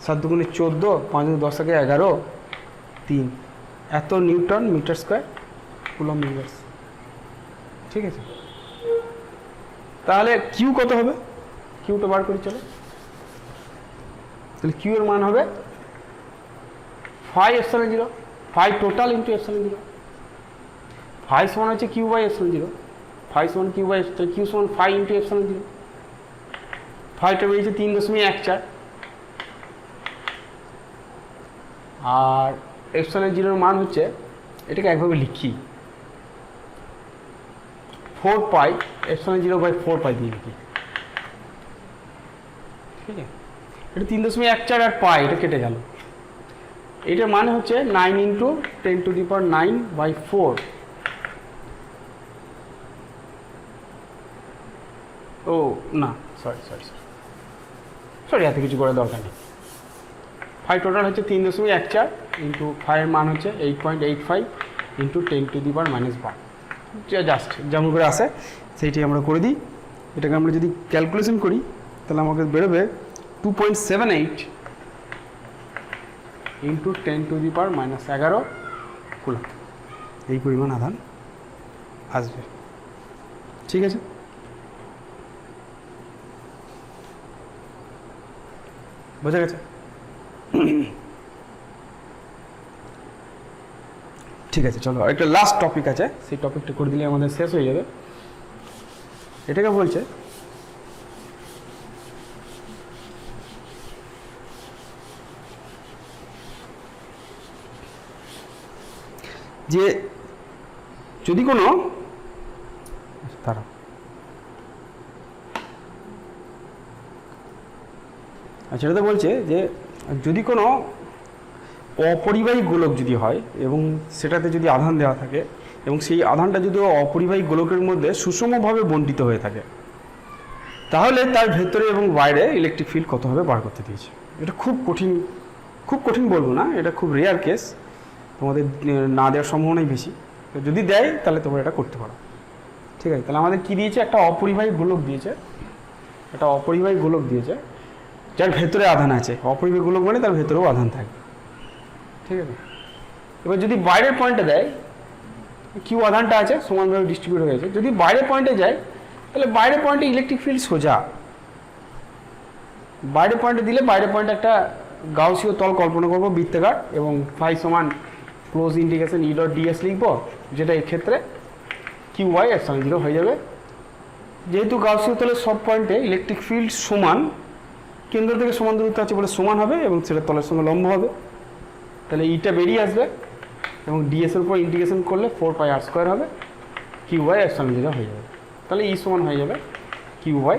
7 দুগুণে 14, 5 দুগুণে 10 × 11, 3, এত newton metre square coulomb inverse, ঠিক আছে। তাহলে কিউ কত হবে, কিউটা বার করি চলো। তাহলে কিউ এর মান হবে 5ε0, 5 টোটাল ইন্টু ε0, 5 সমান হচ্ছে কিউ বাই ε0, 5 সমান কিউ বাই কিউ সমান 5 ইন্টু ε0, 5টা বেরিয়েছে 3.14, আর ε0 মান হচ্ছে, এটাকে একভাবে লিখি 4π ε0/4π দিয়ে লিখি, ঠিক আছে। এটা 3.14 আর পাই, এটা কেটে গেল, এটার মানে হচ্ছে 9 ইন্টু 10⁹/4, ও না সরি এত কিছু করার দরকার নেই। 5 টোটাল হচ্ছে 3.14 ইন্টু 5 এর মান হচ্ছে 8.85 ইন্টু 10⁻⁻1, জাস্ট যেমন করে আসে সেইটাই আমরা করে দিই। এটাকে আমরা যদি ক্যালকুলেশন করি তাহলে আমাকে বেরোবে 2.78 ইন্টু 10⁻11 কুলম্ব, এই পরিমাণ আধান আসবে, ঠিক আছে। বোঝা গেছে? ঠিক আছে, চলো একটা লাস্ট টপিক আছে, সেই টপিকটা করে দিলে আমাদের শেষ হয়ে যাবে। এটাকে বলছে যে যদি কোনো তারা আচ্ছা, এটা বলছে যে যদি কোনো অপরিবাহী গোলক যদি হয় এবং সেটাতে যদি আধান দেওয়া থাকে এবং সেই আধানটা যদি অপরিবাহী গোলকের মধ্যে সুষমভাবে বণ্টিত হয়ে থাকে, তাহলে তার ভেতরে এবং বাইরে ইলেকট্রিক ফিল্ড কত হবে বার করতে দিয়েছে। এটা খুব কঠিন বলবো না, এটা খুব রেয়ার কেস, তোমাদের না দেওয়ার সম্ভাবনাই বেশি। তো যদি দেয় তাহলে তোমরা এটা করতে পারো, ঠিক আছে। তাহলে আমাদের কী দিয়েছে, একটা অপরিবাহী গোলক দিয়েছে, যার ভেতরে আধান আছে। অপরিবাহী গোলক মানে তার ভেতরেও আধান থাকে, ঠিক আছে। এবার যদি বাইরের পয়েন্টে দেয়, কিউ আধানটা আছে সমানভাবে ডিস্ট্রিবিউট হয়ে গেছে, যদি বাইরের পয়েন্টে যায় তাহলে বাইরের পয়েন্টে ইলেকট্রিক ফিল্ড সোজা, বাইরের পয়েন্টে দিলে বাইরের পয়েন্টে একটা গাউসীয় তল কল্পনা করবো বৃত্তাকার, এবং ফাই সমান ক্লোজ ইন্টিগ্রেশন E.ds লিখবো, যেটা এক্ষেত্রে QY/0 হয়ে যাবে। যেহেতু গাউসীয় তলের সব পয়েন্টে ইলেকট্রিক ফিল্ড সমান, কেন্দ্র থেকে সমান দূরত্ব আছে বলে সমান হবে এবং সেটা তলের সঙ্গে লম্ব হবে, তাহলে ইটা বেরিয়ে আসবে এবং ডিএস এর উপর ইন্টিগ্রেশন করলে 4πr² হবে, QY/0 হয়ে যাবে। তাহলে ই সমান হয়ে যাবে QY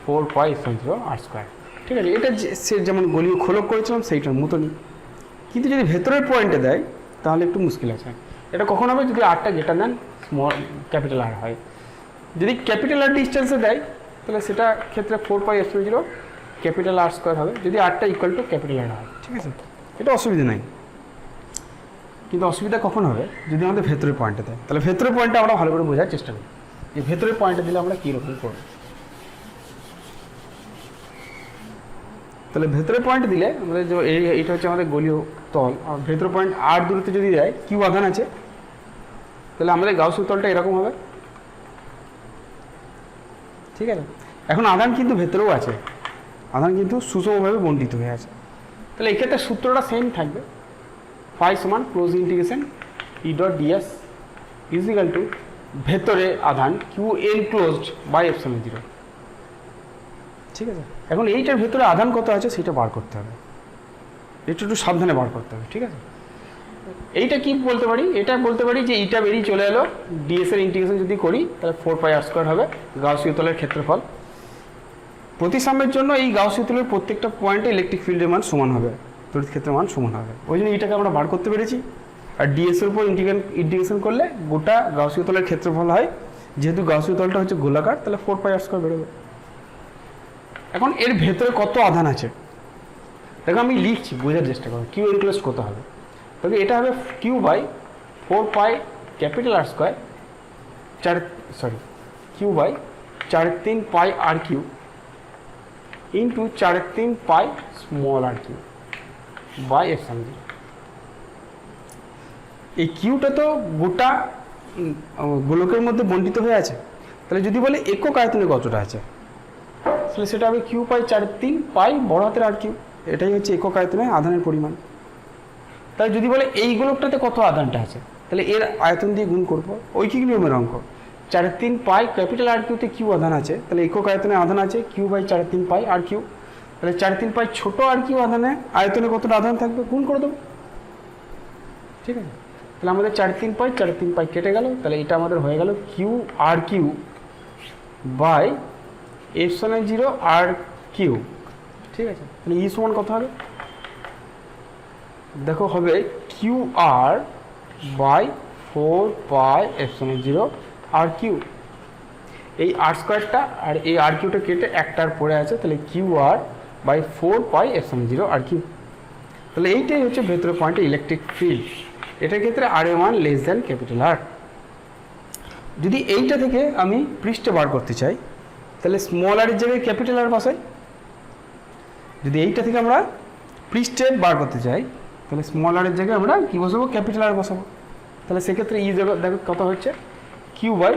4πr², ঠিক আছে। এটা সে যেমন গলীয় খোলক করেছিলাম সেইটার মতনই, কিন্তু যদি ভেতরের পয়েন্টে দেয় তাহলে একটু মুশকিল আছে। এটা কখন হবে, যদি আরটা গ্রেটার দেন ক্যাপিটাল আর হয়। যদি ক্যাপিটাল আর ডিস্টেন্সে দেয় তাহলে সেটা ক্ষেত্রে 4πr² ক্যাপিটাল r² হবে, যদি আরটা ইকুয়াল টু ক্যাপিটাল আর হয়, ঠিক আছে। এটা অসুবিধা নাই, কিন্তু অসুবিধা কখন হবে, যদি আমাদের ভেতরের পয়েন্টে দেয়। তাহলে ভেতরের পয়েন্টটা আমরা ভালো করে বোঝার চেষ্টা করি যে ভেতরের পয়েন্টে দিলে আমরা কীরকম করব। তাহলে ভেতরের পয়েন্টে দিলে আমাদের যে এইটা হচ্ছে আমাদের গলীয় তল, আর ভেতরের পয়েন্ট আর দূরত্বে যদি দেয় কিউ আধান আছে, তাহলে আমাদের গাউসীয় তলটা এরকম হবে, ঠিক আছে। এখন আধান কিন্তু ভেতরেও আছে, আধান কিন্তু সুষমভাবে বণ্টিত হয়ে আছে, তাহলে এক্ষেত্রে সূত্রটা সেম থাকবে, ফাই সমান close integration E.ds is equal to ভেতরে আধান q enclosed by epsilon zero. ঠিক আছে, এখন এইটার ভেতরে আধান কত আছে সেটা বার করতে হবে, এটা একটু সাবধানে বার করতে হবে। ঠিক আছে, এইটা কি বলতে পারি, এটা বলতে পারি যে ইটা বেরিয়ে চলে এলো, ডিএস এর ইন্টিগ্রেশন যদি করি তাহলে 4πr² হবে গাউসীয় তলের ক্ষেত্রফল। প্রতিসাম্যের জন্য এই গাউসীয় তলের প্রত্যেকটা পয়েন্টে ইলেকট্রিক ফিল্ডের মান সমান হবে, তড়িৎ ক্ষেত্রের মান সমান হবে, ওই জন্য এটাকে আমরা বার করতে পেরেছি। আর ডিএস এর উপর ইন্টিগ্রেশন করলে গোটা গাউসীয় তলের ক্ষেত্রফল হয়, যেহেতু গাউসীয় তলটা হচ্ছে গোলাকার তাহলে 4πr² বেরোবে। এখন এর ভেতরে কত আধান আছে দেখো, আমি লিখছি, বোঝার চেষ্টা করো কিউ এনক্লোজড কত হবে। তবে এটা হবে q by 4πR² q by 4/3πr³ into 4/3πr³ by epsilon zero. এই কিউটা তো গোটা গোলকের মধ্যে বণ্টিত হয়ে আছে, তাহলে যদি বলে একক আয়তনে কতটা আছে তাহলে সেটা হবে কিউ বাই 4/3π বড় হাতের R কিউ, এটাই হচ্ছে একক আয়তনে আধানের পরিমাণ। তাহলে যদি বলে এই গোলকটাতে কত আধানটা আছে তাহলে এর আয়তন দিয়ে গুণ করবো, ঐকিক নিয়মের অঙ্ক। 4/3π R³ তে কিউ আধান আছে, তাহলে একক আয়তনে আধান আছে কিউ বাই 4/3πr³, তাহলে 4/3π ছোট R³ আধানে আয়তনে কতটা আধান থাকবে গুণ করে দেবো। ঠিক আছে, তাহলে আমাদের 4/3π কেটে গেল, তাহলে এটা আমাদের হয়ে গেল Q R³ by epsilon zero R³। ঠিক আছে, তাহলে ই সমান কত হবে দেখো, হবে কিউ আর বাই 4πε0r³। এই r² আর এই r³ কেটে একটার পরে আছে, তাহলে কিউ আর বাই 4πε0r³। তাহলে এইটাই হচ্ছে ভেতরের পয়েন্টে ইলেকট্রিক ফিল্ড, এটার ক্ষেত্রে r1 লেস দ্যান R। যদি এইটা থেকে আমি পৃষ্ঠে বার করতে চাই তাহলে স্মল আর এর জায়গায় R বসাই। যদি এইটা থেকে আমরা পৃষ্ঠে বার করতে চাই তাহলে স্মল আর এর জায়গায় আমরা কী বসাবো, R বসাবো। তাহলে সেক্ষেত্রে ই দেখো কত হচ্ছে কিউ বাই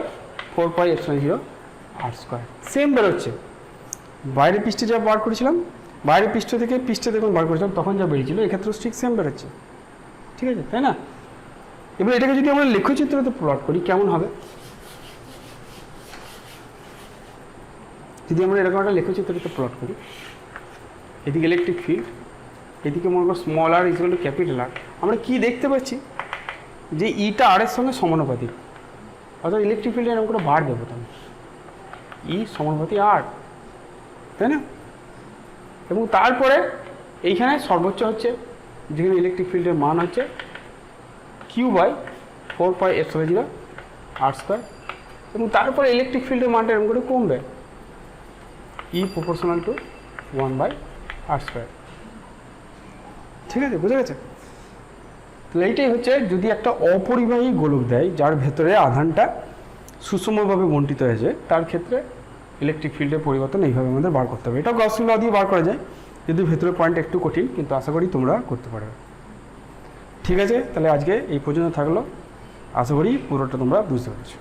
4πε0r²। সেম বেরোচ্ছে, বাইরের পৃষ্ঠে যা বার করেছিলাম, বাইরের পৃষ্ঠ থেকে পৃষ্ঠে যখন বার করেছিলাম তখন যা বেরিয়েছিল এক্ষেত্রেও ঠিক সেম বেরোচ্ছে। ঠিক আছে, তাই না? এবার এটাকে যদি আমরা লেখচিত্রতে প্লট করি কেমন হবে, যদি আমরা এরকম একটা লেখচিত্রতে প্লট করি, এদিকে ইলেকট্রিক ফিল্ড, এদিকে মনে করো small r equal to R, আমরা কি দেখতে পাচ্ছি যে ইটা আর এর সঙ্গে সমানুপাতিক, অর্থাৎ ইলেকট্রিক ফিল্ডে এরকম করে বার দেবো তাহলে ই সমানুপাতিক আর, তাই না? এবং তারপরে এইখানে সর্বোচ্চ হচ্ছে যেখানে ইলেকট্রিক ফিল্ডের মান হচ্ছে কিউ বাই 4πε0r², এবং তারপরে ইলেকট্রিক ফিল্ডের মানটা এরকম করে কমবে ই প্রপোর্শনাল টু 1/r²। ঠিক আছে, বুঝে গেছে? তাহলে এইটাই হচ্ছে, যদি একটা অপরিবাহী গোলক দেয় যার ভেতরে আধানটা সুষমভাবে বণ্টিত হয়েছে, তার ক্ষেত্রে ইলেকট্রিক ফিল্ডের পরিবর্তন এইভাবে আমাদের বার করতে হবে। এটাও গাউসিয়ান ল দিয়ে বার করা যায়, যদি ভেতরের পয়েন্ট একটু কঠিন, কিন্তু আশা করি তোমরা করতে পারবে। ঠিক আছে, তাহলে আজকে এই পর্যন্ত থাকলো, আশা করি পুরোটা তোমরা বুঝতে পেরেছো।